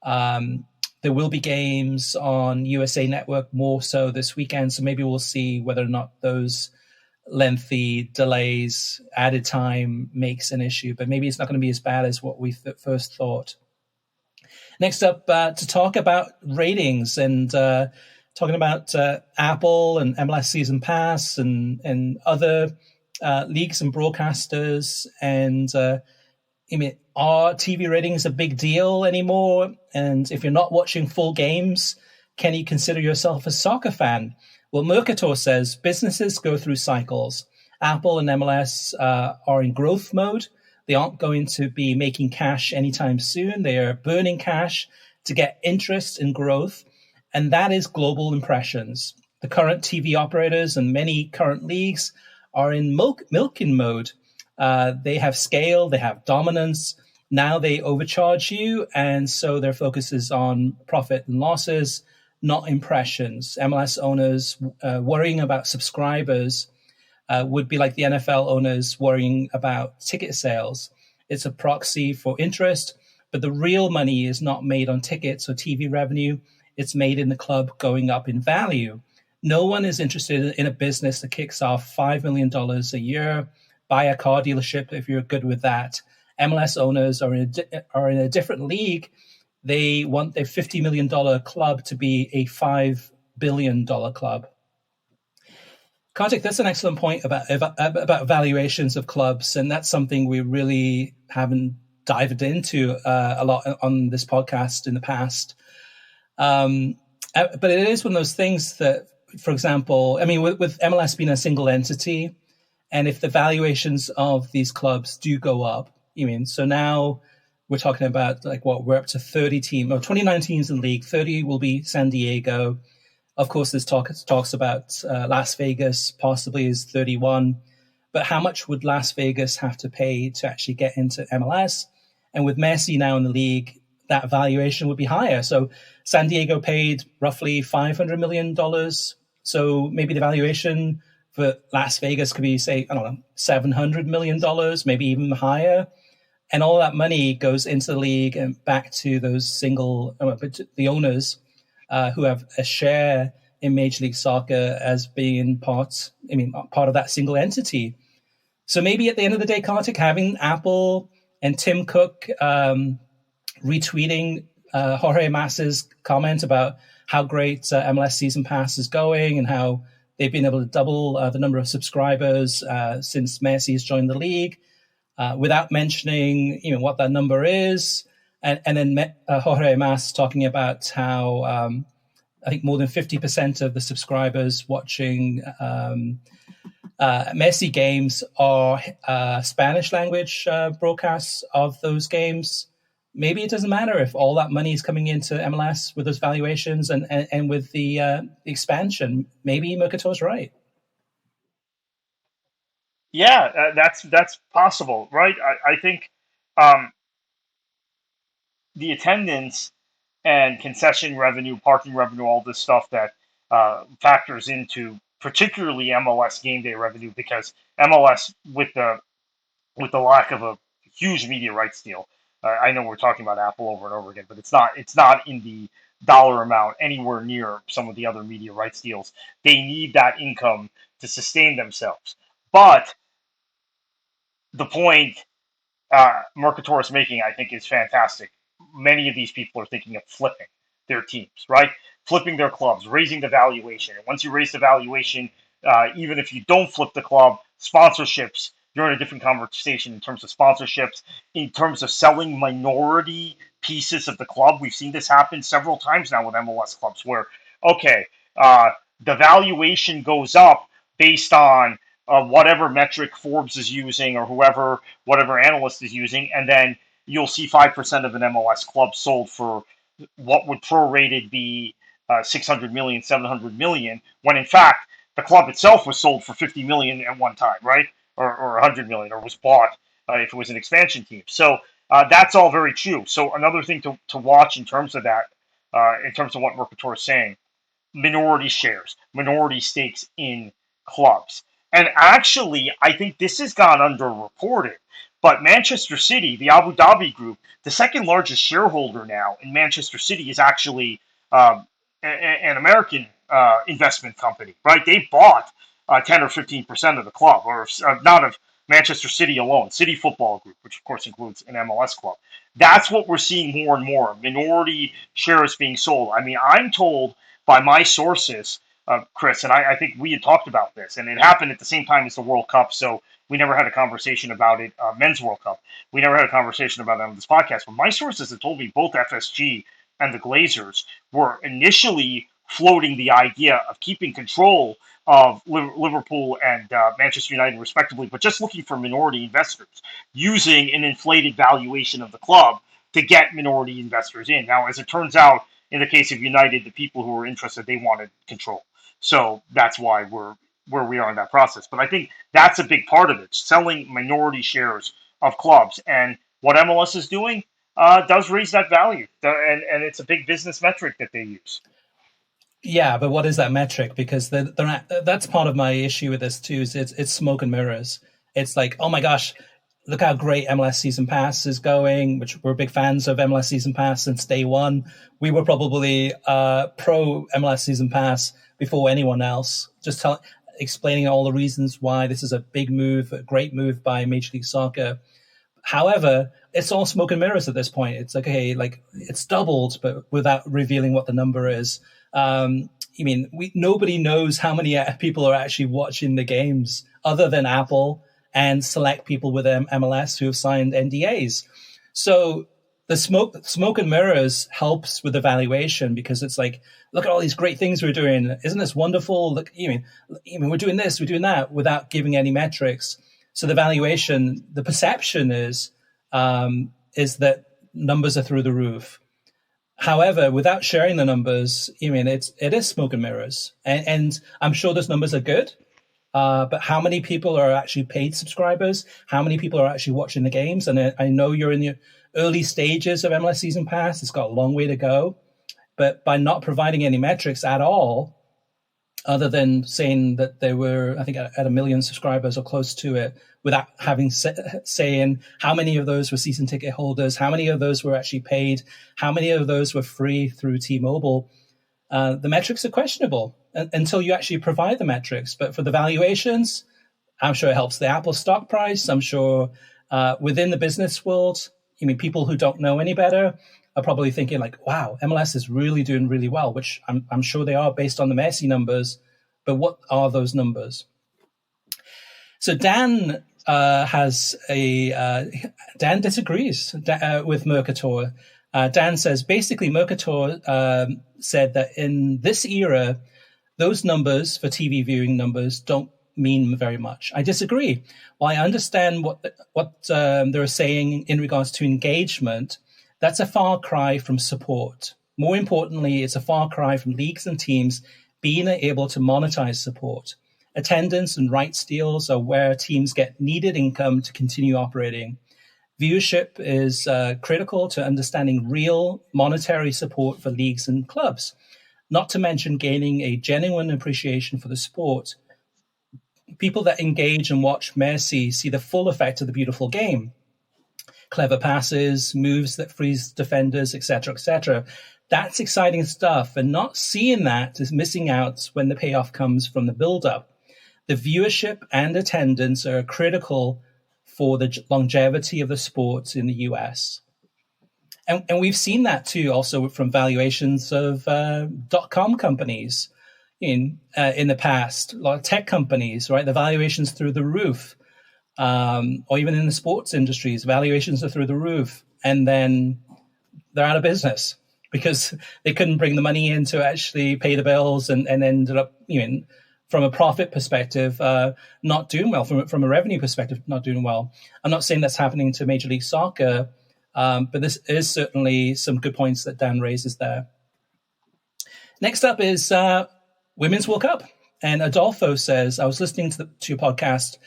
There will be games on USA Network more so this weekend, so maybe we'll see whether or not those lengthy delays, added time makes an issue. But maybe it's not going to be as bad as what we first thought. Next up, to talk about ratings and talking about Apple and MLS Season Pass and other leagues and broadcasters. And are TV ratings a big deal anymore? And if you're not watching full games, can you consider yourself a soccer fan? Well, Mercator says businesses go through cycles. Apple and MLS are in growth mode. They aren't going to be making cash anytime soon. They are burning cash to get interest and growth. And that is global impressions. The current TV operators and many current leagues are in milking mode. They have scale, they have dominance. Now they overcharge you, and so their focus is on profit and losses, not impressions. MLS owners worrying about subscribers would be like the NFL owners worrying about ticket sales. It's a proxy for interest, but the real money is not made on tickets or TV revenue. It's made in the club going up in value. No one is interested in a business that kicks off $5 million a year. Buy a car dealership if you're good with that. MLS owners are in a different league. They want their $50 million club to be a $5 billion club. Kartik, that's an excellent point about valuations of clubs, and that's something we really haven't dived into a lot on this podcast in the past. But it is one of those things that, for example, I mean, with MLS being a single entity, and if the valuations of these clubs do go up, so now we're talking about we're up to 30 teams, or 29 teams in the league, 30 will be San Diego. Of course, there's talks about Las Vegas possibly is 31, but how much would Las Vegas have to pay to actually get into MLS? And with Messi now in the league, that valuation would be higher. So San Diego paid roughly $500 million. So maybe the valuation for Las Vegas could be, say, I don't know, $700 million, maybe even higher. And all that money goes into the league and back to those the owners. who have a share in Major League Soccer as being part of that single entity. So maybe at the end of the day, Kartik, having Apple and Tim Cook retweeting Jorge Mas's comment about how great MLS Season Pass is going and how they've been able to double the number of subscribers since Messi has joined the league, without mentioning what that number is, and then Jorge Mas talking about how I think more than 50% of the subscribers watching Messi games are Spanish language broadcasts of those games. Maybe it doesn't matter if all that money is coming into MLS with those valuations and with the expansion. Maybe Mercator's right. Yeah, that's possible, right? I think the attendance and concession revenue, parking revenue, all this stuff that factors into particularly MLS game day revenue, because MLS with the lack of a huge media rights deal. I know we're talking about Apple over and over again, but it's not in the dollar amount anywhere near some of the other media rights deals. They need that income to sustain themselves. But the point Mercator is making, I think, is fantastic. Many of these people are thinking of flipping their teams, right? Flipping their clubs, raising the valuation. And once you raise the valuation, even if you don't flip the club, sponsorships, you're in a different conversation in terms of sponsorships, in terms of selling minority pieces of the club. We've seen this happen several times now with MLS clubs where, okay, the valuation goes up based on whatever metric Forbes is using or whatever analyst is using, and then you'll see 5% of an MLS club sold for what would prorated be 600 million, 700 million, when in fact the club itself was sold for 50 million at one time, right? Or 100 million, or was bought if it was an expansion team. So that's all very true. So another thing to watch in terms of that, in terms of what Mercator is saying, minority shares, minority stakes in clubs. And actually, I think this has gone underreported. But Manchester City, the Abu Dhabi group, the second largest shareholder now in Manchester City is actually an American investment company, right? They bought 10 or 15% of the club, or not of Manchester City alone, City Football Group, which of course includes an MLS club. That's what we're seeing more and more, minority shares being sold. I mean, I'm told by my sources, Chris, and I think we had talked about this, and it happened at the same time as the World Cup, so we never had a conversation about it, Men's World Cup. We never had a conversation about it on this podcast, but my sources have told me both FSG and the Glazers were initially floating the idea of keeping control of Liverpool and Manchester United, respectively, but just looking for minority investors, using an inflated valuation of the club to get minority investors in. Now, as it turns out, in the case of United, the people who were interested, they wanted control. So that's why we're where we are in that process. But I think that's a big part of it, selling minority shares of clubs. And what MLS is doing does raise that value. And it's a big business metric that they use. Yeah, but what is that metric? Because they're not, that's part of my issue with this too. Is it's smoke and mirrors. It's like, oh my gosh, look how great MLS Season Pass is going, which we're big fans of MLS Season Pass since day one. We were probably pro MLS Season Pass before anyone else. Just explaining all the reasons why this is a big move, a great move by Major League Soccer. However, it's all smoke and mirrors at this point. It's like, okay, like it's doubled, but without revealing what the number is. Nobody knows how many people are actually watching the games other than Apple and select people with MLS who have signed NDAs. So the smoke and mirrors helps with the valuation, because it's like, look at all these great things we're doing. Isn't this wonderful? Look, we're doing this, we're doing that, without giving any metrics. So the valuation, the perception is that numbers are through the roof. However, without sharing the numbers, it is smoke and mirrors, and I'm sure those numbers are good. But how many people are actually paid subscribers? How many people are actually watching the games? And I know you're in the early stages of MLS Season Pass. It's got a long way to go. But by not providing any metrics at all, other than saying that they were, I think, at 1 million subscribers or close to it, without having saying how many of those were season ticket holders, how many of those were actually paid, how many of those were free through T-Mobile, The metrics are questionable until you actually provide the metrics. But for the valuations, I'm sure it helps the Apple stock price. I'm sure within the business world, I mean, people who don't know any better are probably thinking like, wow, MLS is really doing really well, which I'm sure they are based on the Messi numbers. But what are those numbers? So Dan Dan disagrees with Mercator. Dan says basically Mercator said that in this era, those numbers for TV viewing numbers don't mean very much. I disagree. While I understand what they're saying in regards to engagement, that's a far cry from support. More importantly, it's a far cry from leagues and teams being able to monetize support. Attendance and rights deals are where teams get needed income to continue operating. Viewership is critical to understanding real monetary support for leagues and clubs, not to mention gaining a genuine appreciation for the sport. People that engage and watch Messi see the full effect of the beautiful game. Clever passes, moves that freeze defenders, etc., etc. That's exciting stuff, and not seeing that is missing out when the payoff comes from the build-up. The viewership and attendance are critical for the longevity of the sport in the US. And we've seen that too also from valuations of .com companies in the past, a lot of tech companies, right? The valuations through the roof, or even in the sports industries, valuations are through the roof, and then they're out of business because they couldn't bring the money in to actually pay the bills, and ended up, from a profit perspective, not doing well. From a revenue perspective, not doing well. I'm not saying that's happening to Major League Soccer, but this is certainly some good points that Dan raises there. Next up is Women's World Cup. And Adolfo says, I was listening to your podcast,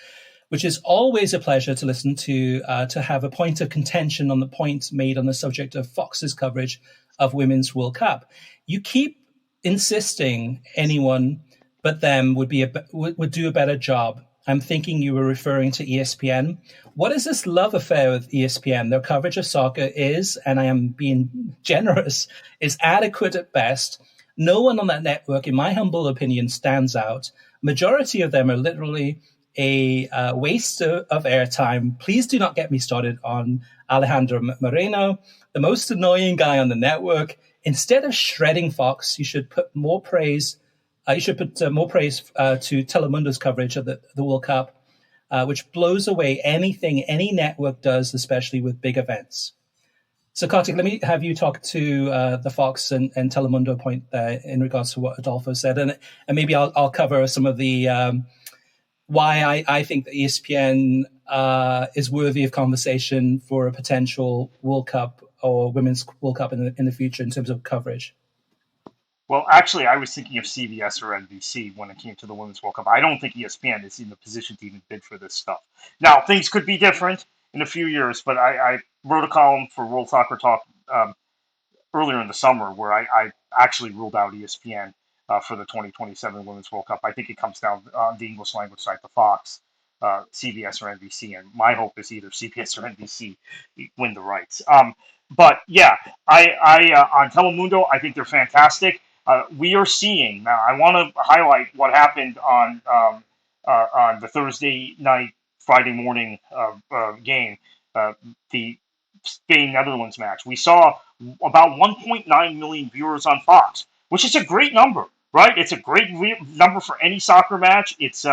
which is always a pleasure to listen to have a point of contention on the point made on the subject of Fox's coverage of Women's World Cup. You keep insisting anyone but them would do a better job. I'm thinking you were referring to ESPN. What is this love affair with ESPN? Their coverage of soccer is, and I am being generous, is adequate at best. No one on that network, in my humble opinion, stands out. Majority of them are literally a waste of airtime. Please do not get me started on Alejandro Moreno, the most annoying guy on the network. Instead of shredding Fox, you should put more praise. To Telemundo's coverage of the World Cup, which blows away anything any network does, especially with big events. So, Kartik, let me have you talk to the Fox and Telemundo point there in regards to what Adolfo said, and maybe I'll cover some of the why I think that ESPN is worthy of conversation for a potential World Cup or Women's World Cup in the future in terms of coverage. Well, actually, I was thinking of CBS or NBC when it came to the Women's World Cup. I don't think ESPN is in the position to even bid for this stuff. Now, things could be different in a few years, but I wrote a column for World Soccer Talk earlier in the summer where I actually ruled out ESPN for the 2027 Women's World Cup. I think it comes down on the English language site, the Fox, CBS or NBC, and my hope is either CBS or NBC win the rights. But yeah, I on Telemundo, I think they're fantastic. We are seeing now. I want to highlight what happened on the Thursday night, Friday morning game, the Spain-Netherlands match. We saw about 1.9 million viewers on Fox, which is a great number, right? It's a great number for any soccer match. It's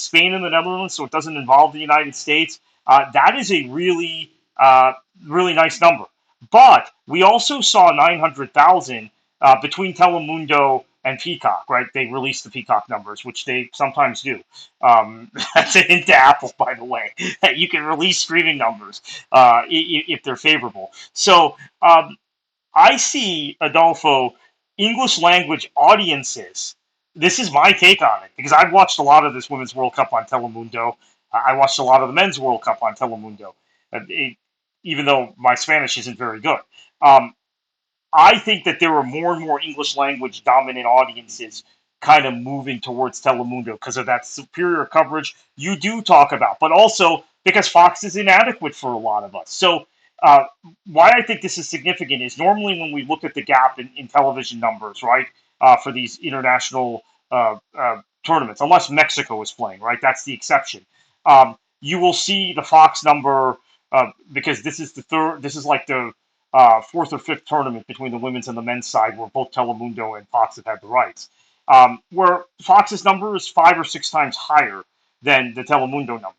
Spain and the Netherlands, so it doesn't involve the United States. That is a really nice number. But we also saw 900,000 between Telemundo and Peacock, right? They released the Peacock numbers, which they sometimes do. That's an hint to Apple, by the way. You can release streaming numbers if they're favorable. So I see, Adolfo, English language audiences. This is my take on it, because I've watched a lot of this Women's World Cup on Telemundo. I watched a lot of the Men's World Cup on Telemundo, even though my Spanish isn't very good. I think that there are more and more English language dominant audiences kind of moving towards Telemundo because of that superior coverage you do talk about, but also because Fox is inadequate for a lot of us. So uh, why I think this is significant is normally when we look at the gap in television numbers, right, for these international tournaments, unless Mexico is playing, right, that's the exception. You will see the Fox number because this is like the fourth or fifth tournament between the women's and the men's side where both Telemundo and Fox have had the rights. Where Fox's number is 5 or 6 times higher than the Telemundo number.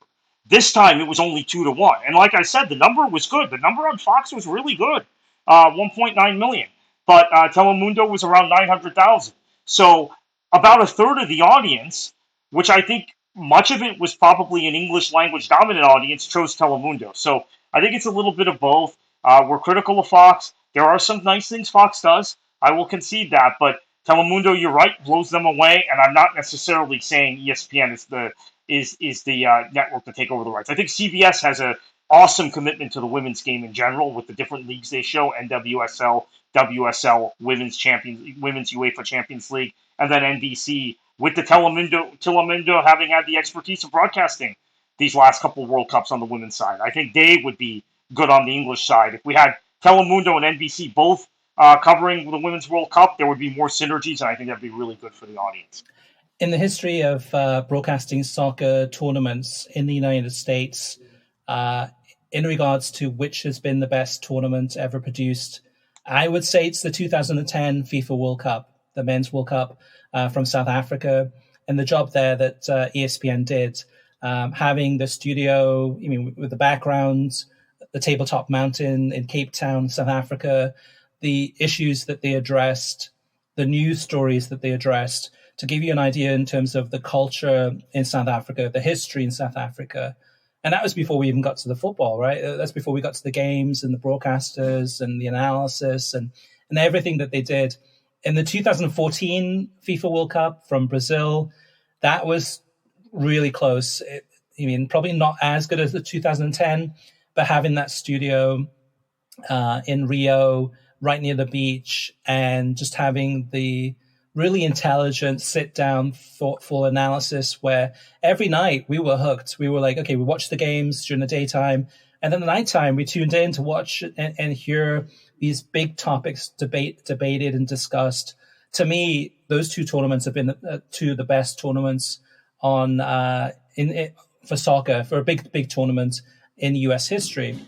This time it was only 2 to 1, and like I said, the number was good. The number on Fox was really good, 1.9 million, but Telemundo was around 900,000. So about a third of the audience, which I think much of it was probably an English language dominant audience, chose Telemundo. So I think it's a little bit of both. We're critical of Fox. There are some nice things Fox does. I will concede that, but Telemundo, you're right, blows them away. And I'm not necessarily saying ESPN is the network to take over the rights. I think CBS has a awesome commitment to the women's game in general with the different leagues they show: NWSL, WSL, Women's UEFA Champions League, and then NBC with the Telemundo having had the expertise of broadcasting these last couple of World Cups on the women's side. I think they would be good on the English side. If we had Telemundo and NBC both covering the Women's World Cup, there would be more synergies, and I think that'd be really good for the audience. In the history of broadcasting soccer tournaments in the United States, uh, in regards to which has been the best tournament ever produced, I would say it's the 2010 FIFA World Cup, the Men's World Cup from South Africa, and the job there that ESPN did, having the studio, I mean, with the background, the tabletop mountain in Cape Town, South Africa, the issues that they addressed, the news stories that they addressed, to give you an idea in terms of the culture in South Africa, the history in South Africa. And that was before we even got to the football, right? That's before we got to the games and the broadcasters and the analysis and everything that they did. In the 2014 FIFA World Cup from Brazil, that was really close. I mean, probably not as good as the 2010, but having that studio in Rio, right near the beach, and just having the really intelligent, sit down, thoughtful analysis where every night we were hooked. We were like, okay, we watched the games during the daytime, and then the nighttime we tuned in to watch and hear these big topics debated and discussed. To me, those two tournaments have been two of the best tournaments on for soccer, for a big tournament in US history.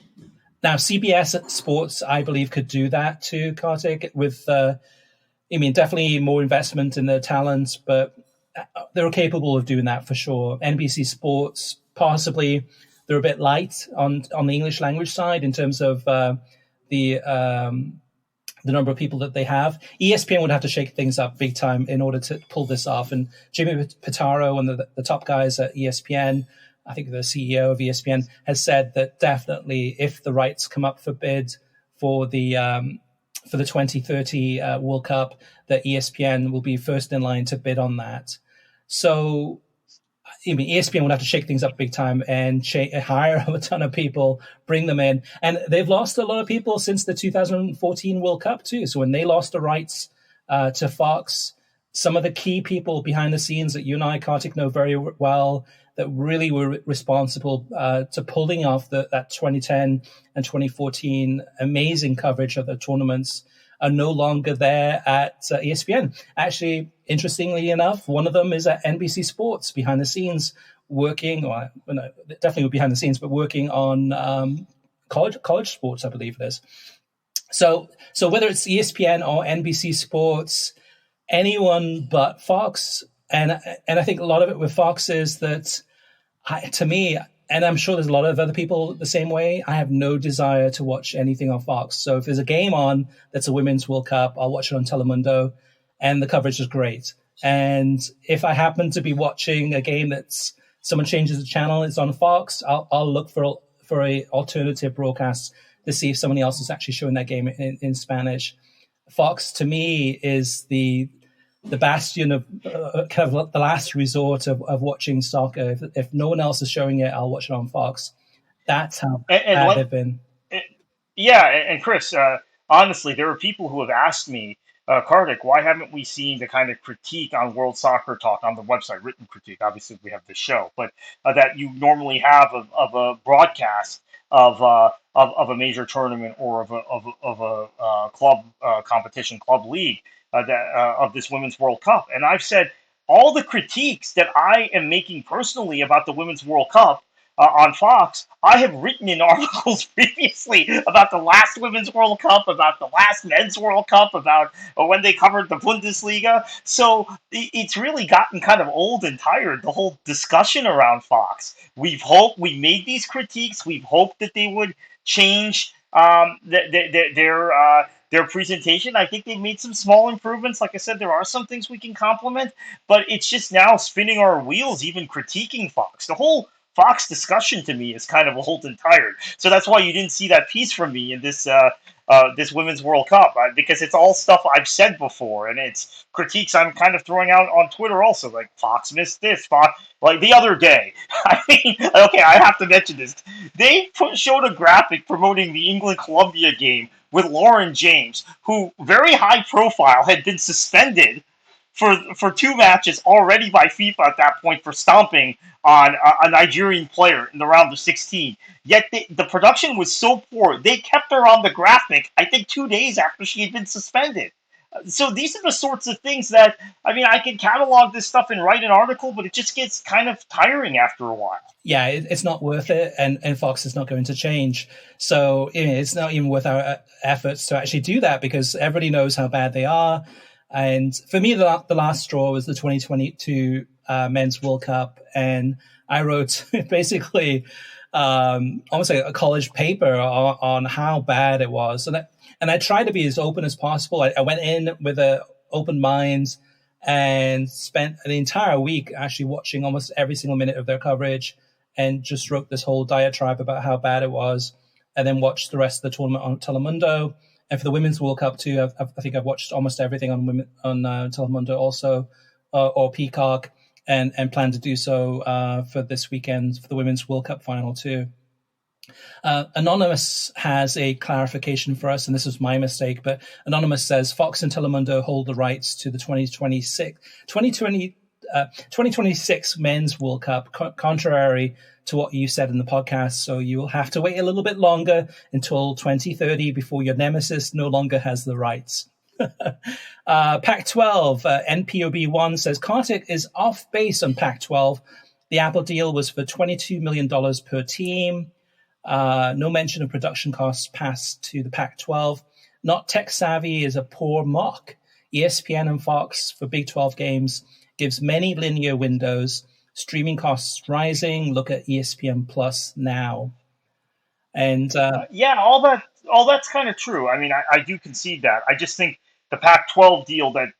Now, CBS Sports, I believe, could do that too, Kartik, with, I mean, definitely more investment in their talent, but they're capable of doing that for sure. NBC Sports, possibly, they're a bit light on the English language side in terms of the number of people that they have. ESPN would have to shake things up big time in order to pull this off. And Jimmy Pitaro and the top guys at ESPN, I think the CEO of ESPN, has said that definitely if the rights come up for bid for the 2030 World Cup, that ESPN will be first in line to bid on that. So, I mean, ESPN would have to shake things up big time and hire a ton of people, bring them in. And they've lost a lot of people since the 2014 World Cup too. So when they lost the rights to Fox, some of the key people behind the scenes that you and I, Kartik, know very well, that really were responsible to pulling off that 2010 and 2014 amazing coverage of the tournaments are no longer there at ESPN. Actually, interestingly enough, one of them is at NBC Sports definitely behind the scenes, but working on college sports, I believe it is. So whether it's ESPN or NBC Sports, anyone but Fox, and I think a lot of it with Fox is that, to me, and I'm sure there's a lot of other people the same way, I have no desire to watch anything on Fox. So if there's a game on that's a Women's World Cup, I'll watch it on Telemundo, and the coverage is great. And if I happen to be watching a game that's someone changes the channel, it's on Fox, I'll look for a alternative broadcast to see if somebody else is actually showing that game in Spanish. Fox, to me, is the bastion of kind of the last resort of watching soccer. If no one else is showing it, I'll watch it on Fox. That's how bad they've been. Yeah, and Chris, honestly, there are people who have asked me, Kartik, why haven't we seen the kind of critique on World Soccer Talk on the website, written critique? Obviously, we have the show, but that you normally have of a broadcast of a major tournament or of a club competition, club league of this Women's World Cup. And I've said all the critiques that I am making personally about the Women's World Cup on Fox, I have written in articles previously about the last Women's World Cup, about the last Men's World Cup, about when they covered the Bundesliga. So it's really gotten kind of old and tired, the whole discussion around Fox. We made these critiques. We've hoped that they would change their presentation. I think they've made some small improvements. Like I said, there are some things we can compliment, but it's just now spinning our wheels, even critiquing Fox. The whole Fox discussion to me is kind of old and tired. So that's why you didn't see that piece from me in this Women's World Cup, because it's all stuff I've said before, and it's critiques I'm kind of throwing out on Twitter also, like Fox missed this, Fox, like the other day. I mean, okay, I have to mention this. They showed a graphic promoting the England-Colombia game with Lauren James, who, very high profile, had been suspended for two matches already by FIFA at that point for stomping on a Nigerian player in the round of 16. Yet the production was so poor, they kept her on the graphic, I think 2 days after she had been suspended. So these are the sorts of things that, I mean, I can catalog this stuff and write an article, but it just gets kind of tiring after a while. Yeah, it's not worth it, and Fox is not going to change. So it's not even worth our efforts to actually do that, because everybody knows how bad they are. And for me, the last straw was the 2022 Men's World Cup, and I wrote basically almost like a college paper on how bad it was. And I tried to be as open as possible. I went in with an open mind and spent the entire week actually watching almost every single minute of their coverage, and just wrote this whole diatribe about how bad it was, and then watched the rest of the tournament on Telemundo. And for the Women's World Cup too, I think I've watched almost everything on Telemundo also, or Peacock, and plan to do so for this weekend for the Women's World Cup final too. Anonymous has a clarification for us, and this was my mistake, but Anonymous says Fox and Telemundo hold the rights to the 2026 Men's World Cup, contrary to what you said in the podcast. So you will have to wait a little bit longer until 2030 before your nemesis no longer has the rights. Pac-12, NPOB1 says Kartik is off base on Pac-12. The Apple deal was for $22 million per team. No mention of production costs passed to the Pac-12. Not tech savvy is a poor mock. ESPN and Fox for Big 12 games gives many linear windows. Streaming costs rising. Look at ESPN Plus now. And yeah, all that's kind of true. I mean, I do concede that. I just think the Pac-12 deal that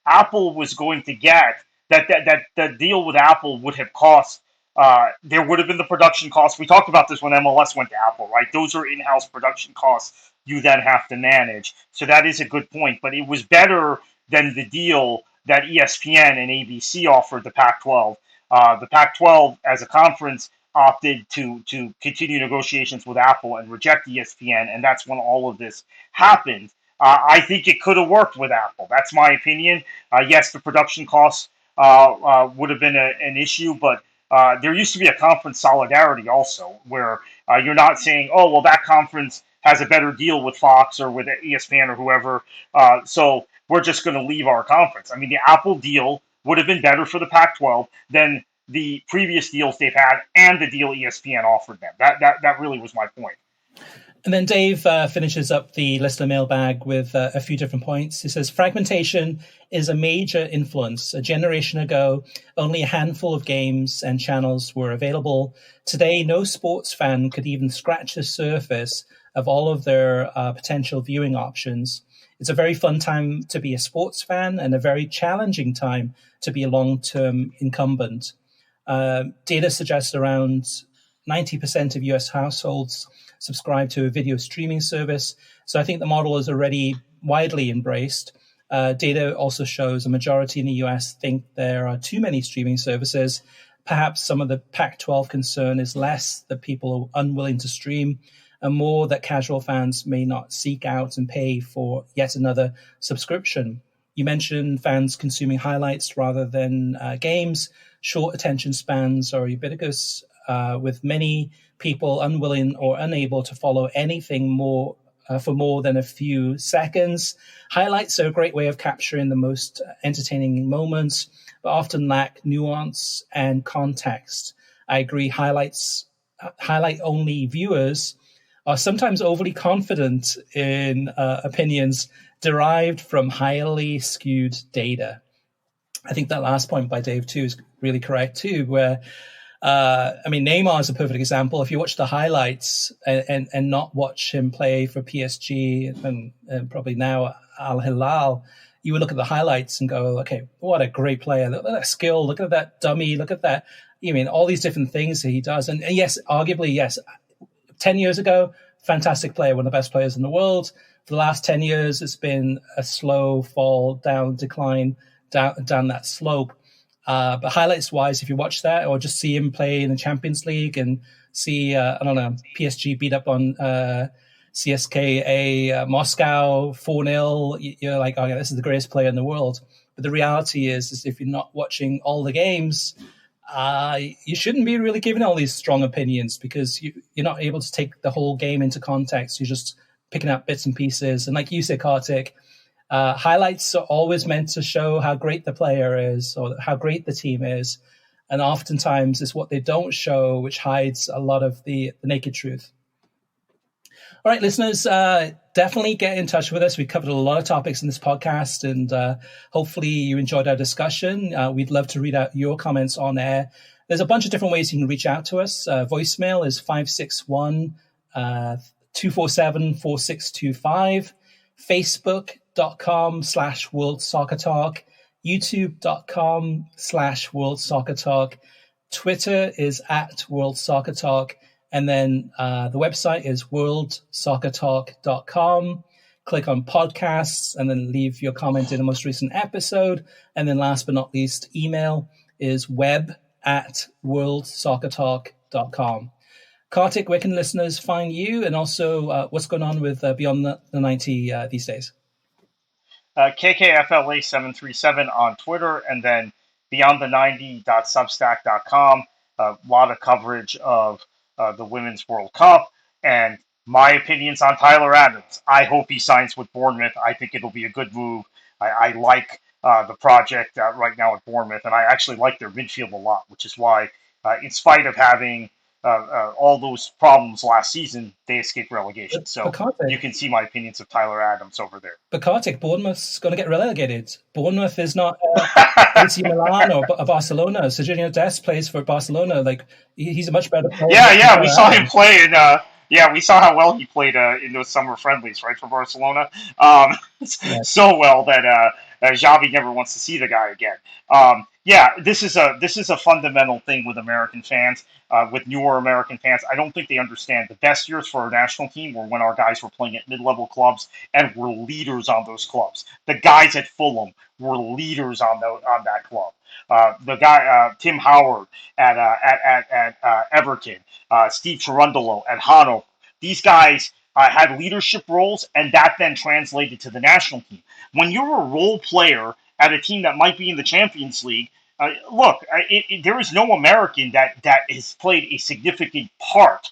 Apple was going to get, that deal with Apple would have cost. There would have been the production costs. We talked about this when MLS went to Apple, right? Those are in-house production costs you then have to manage. So that is a good point. But it was better than the deal that ESPN and ABC offered the Pac-12. The Pac-12, as a conference, opted to continue negotiations with Apple and reject ESPN, and that's when all of this happened. I think it could have worked with Apple. That's my opinion. Yes, the production costs would have been an issue, but there used to be a conference solidarity also, where you're not saying, oh, well, that conference has a better deal with Fox or with ESPN or whoever, so we're just going to leave our conference. I mean, the Apple deal would have been better for the Pac-12 than the previous deals they've had and the deal ESPN offered them. That really was my point. And then Dave finishes up the listener mailbag with a few different points. He says, fragmentation is a major influence. A generation ago, only a handful of games and channels were available. Today, no sports fan could even scratch the surface of all of their potential viewing options. It's a very fun time to be a sports fan and a very challenging time to be a long-term incumbent. Data suggests around 90% of US households subscribe to a video streaming service. So I think the model is already widely embraced. Data also shows a majority in the US think there are too many streaming services. Perhaps some of the Pac-12 concern is less that people are unwilling to stream and more that casual fans may not seek out and pay for yet another subscription. You mentioned fans consuming highlights rather than games. Short attention spans are ubiquitous with many people unwilling or unable to follow anything more for more than a few seconds. Highlights are a great way of capturing the most entertaining moments, but often lack nuance and context. I agree, highlight-only viewers are sometimes overly confident in opinions derived from highly skewed data. I think that last point by Dave too is really correct too, where Neymar is a perfect example. If you watch the highlights and not watch him play for PSG and probably now Al Hilal, you would look at the highlights and go, okay, what a great player. Look at that skill. Look at that dummy. Look at that. All these different things that he does. And yes, arguably, yes, 10 years ago, fantastic player, one of the best players in the world. For the last 10 years, it's been a slow fall down, decline down that slope. But highlights-wise, if you watch that or just see him play in the Champions League and see, PSG beat up on CSKA Moscow 4-0, you're like, okay, this is the greatest player in the world. But the reality is if you're not watching all the games, you shouldn't be really giving all these strong opinions because you're not able to take the whole game into context. You're just picking up bits and pieces. And like you said, Kartik, highlights are always meant to show how great the player is or how great the team is. And oftentimes it's what they don't show which hides a lot of the naked truth. All right, listeners, definitely get in touch with us. We covered a lot of topics in this podcast, and hopefully you enjoyed our discussion. We'd love to read out your comments on air. There's a bunch of different ways you can reach out to us. Voicemail is 561-247-4625. Facebook.com/World Soccer Talk. YouTube.com/World Soccer Talk. Twitter is @World Soccer Talk. And then the website is worldsoccertalk.com. Click on podcasts and then leave your comment in the most recent episode. And then last but not least, email is web@worldsoccertalk.com. Kartik, where can listeners find you? And also what's going on with Beyond the 90 these days? KKFLA737 on Twitter, and then beyondthe90.substack.com. A lot of coverage of the Women's World Cup, and my opinions on Tyler Adams. I hope he signs with Bournemouth. I think it'll be a good move. I like the project right now at Bournemouth, and I actually like their midfield a lot, which is why, in spite of having all those problems last season, they escaped relegation. So you can see my opinions of Tyler Adams over there. But Kartik, Bournemouth's going to get relegated. Bournemouth is not AC Milan or Barcelona. Serginho Dest plays for Barcelona. Like he's a much better player. Yeah, we saw him play in. We saw how well he played in those summer friendlies, right, for Barcelona. So well that Xavi never wants to see the guy again. This is a fundamental thing with American fans, with newer American fans. I don't think they understand the best years for our national team were when our guys were playing at mid-level clubs and were leaders on those clubs. The guys at Fulham were leaders on that club. The guy Tim Howard at Everton, Steve Cherundolo at Hanover. These guys had leadership roles, and that then translated to the national team. When you're a role player at a team that might be in the Champions League, there is no American that has played a significant part,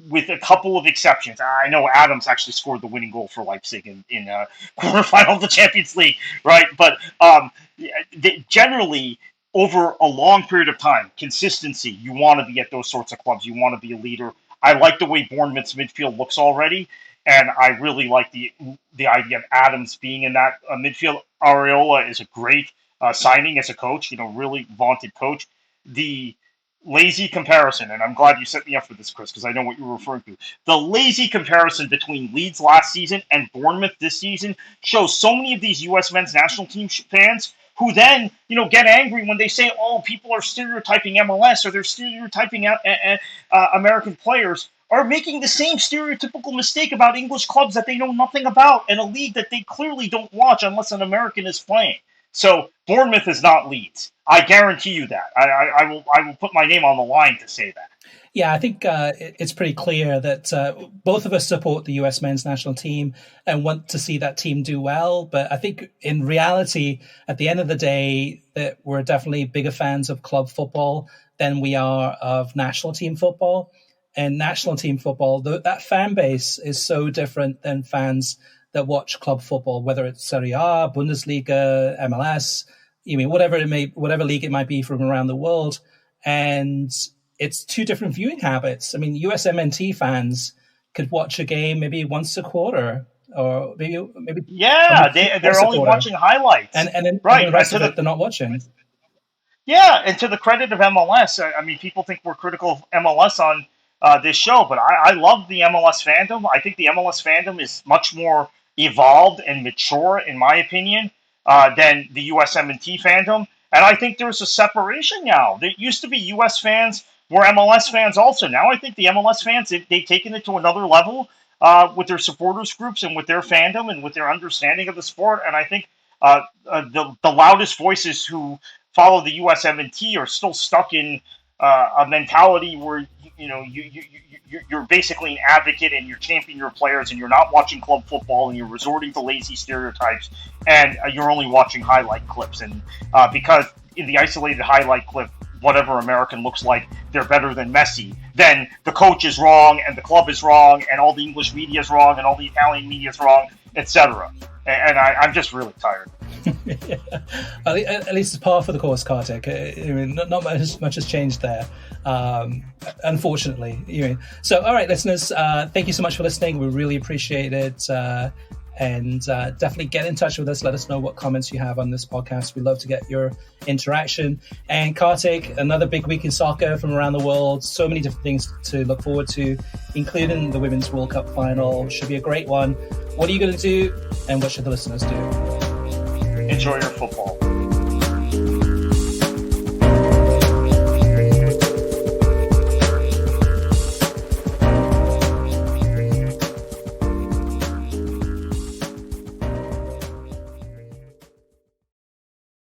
with a couple of exceptions. I know Adams actually scored the winning goal for Leipzig in quarterfinal of the Champions League, right? But generally, over a long period of time, consistency, you want to be at those sorts of clubs. You want to be a leader. I like the way Bournemouth's midfield looks already, and I really like the idea of Adams being in that midfield. Areola is a great signing as a coach, really vaunted coach. The lazy comparison, and I'm glad you set me up for this, Chris, because I know what you're referring to. The lazy comparison between Leeds last season and Bournemouth this season shows so many of these U.S. men's national team fans who then, get angry when they say, oh, people are stereotyping MLS or they're stereotyping American players, are making the same stereotypical mistake about English clubs that they know nothing about and a league that they clearly don't watch unless an American is playing. So Bournemouth is not Leeds. I guarantee you that. I will put my name on the line to say that. Yeah, I think it's pretty clear that both of us support the U.S. men's national team and want to see that team do well. But I think in reality, at the end of the day, that we're definitely bigger fans of club football than we are of national team football. And national team football, that fan base is so different than fans that watch club football, whether it's Serie A, Bundesliga, MLS, whatever league it might be from around the world. And it's two different viewing habits. I mean, USMNT fans could watch a game maybe once a quarter, or maybe they're only watching highlights, and then right, the rest of it they're not watching. Yeah, and to the credit of MLS, I mean, people think we're critical of MLS on this show, but I love the MLS fandom. I think the MLS fandom is much more evolved and mature, in my opinion, than the USMNT fandom. And I think there's a separation now. There used to be US fans were MLS fans also. Now I think the MLS fans, they've taken it to another level with their supporters groups and with their fandom and with their understanding of the sport. And I think the loudest voices who follow the USMNT are still stuck in a mentality where you're basically an advocate and you're championing your players and you're not watching club football and you're resorting to lazy stereotypes and you're only watching highlight clips. And because in the isolated highlight clip, whatever American looks like, they're better than Messi, then the coach is wrong and the club is wrong and all the English media is wrong and all the Italian media is wrong, etc. And I'm just really tired. Yeah. At least it's par for the course, Kartik. I mean, not much has changed there, unfortunately. So, all right, listeners, thank you so much for listening. We really appreciate it. And definitely get in touch with us. Let us know what comments you have on this podcast. We'd love to get your interaction. And Kartik, another big week in soccer from around the world. So many different things to look forward to, including the Women's World Cup final. Should be a great one. What are you going to do? And what should the listeners do? Enjoy your football.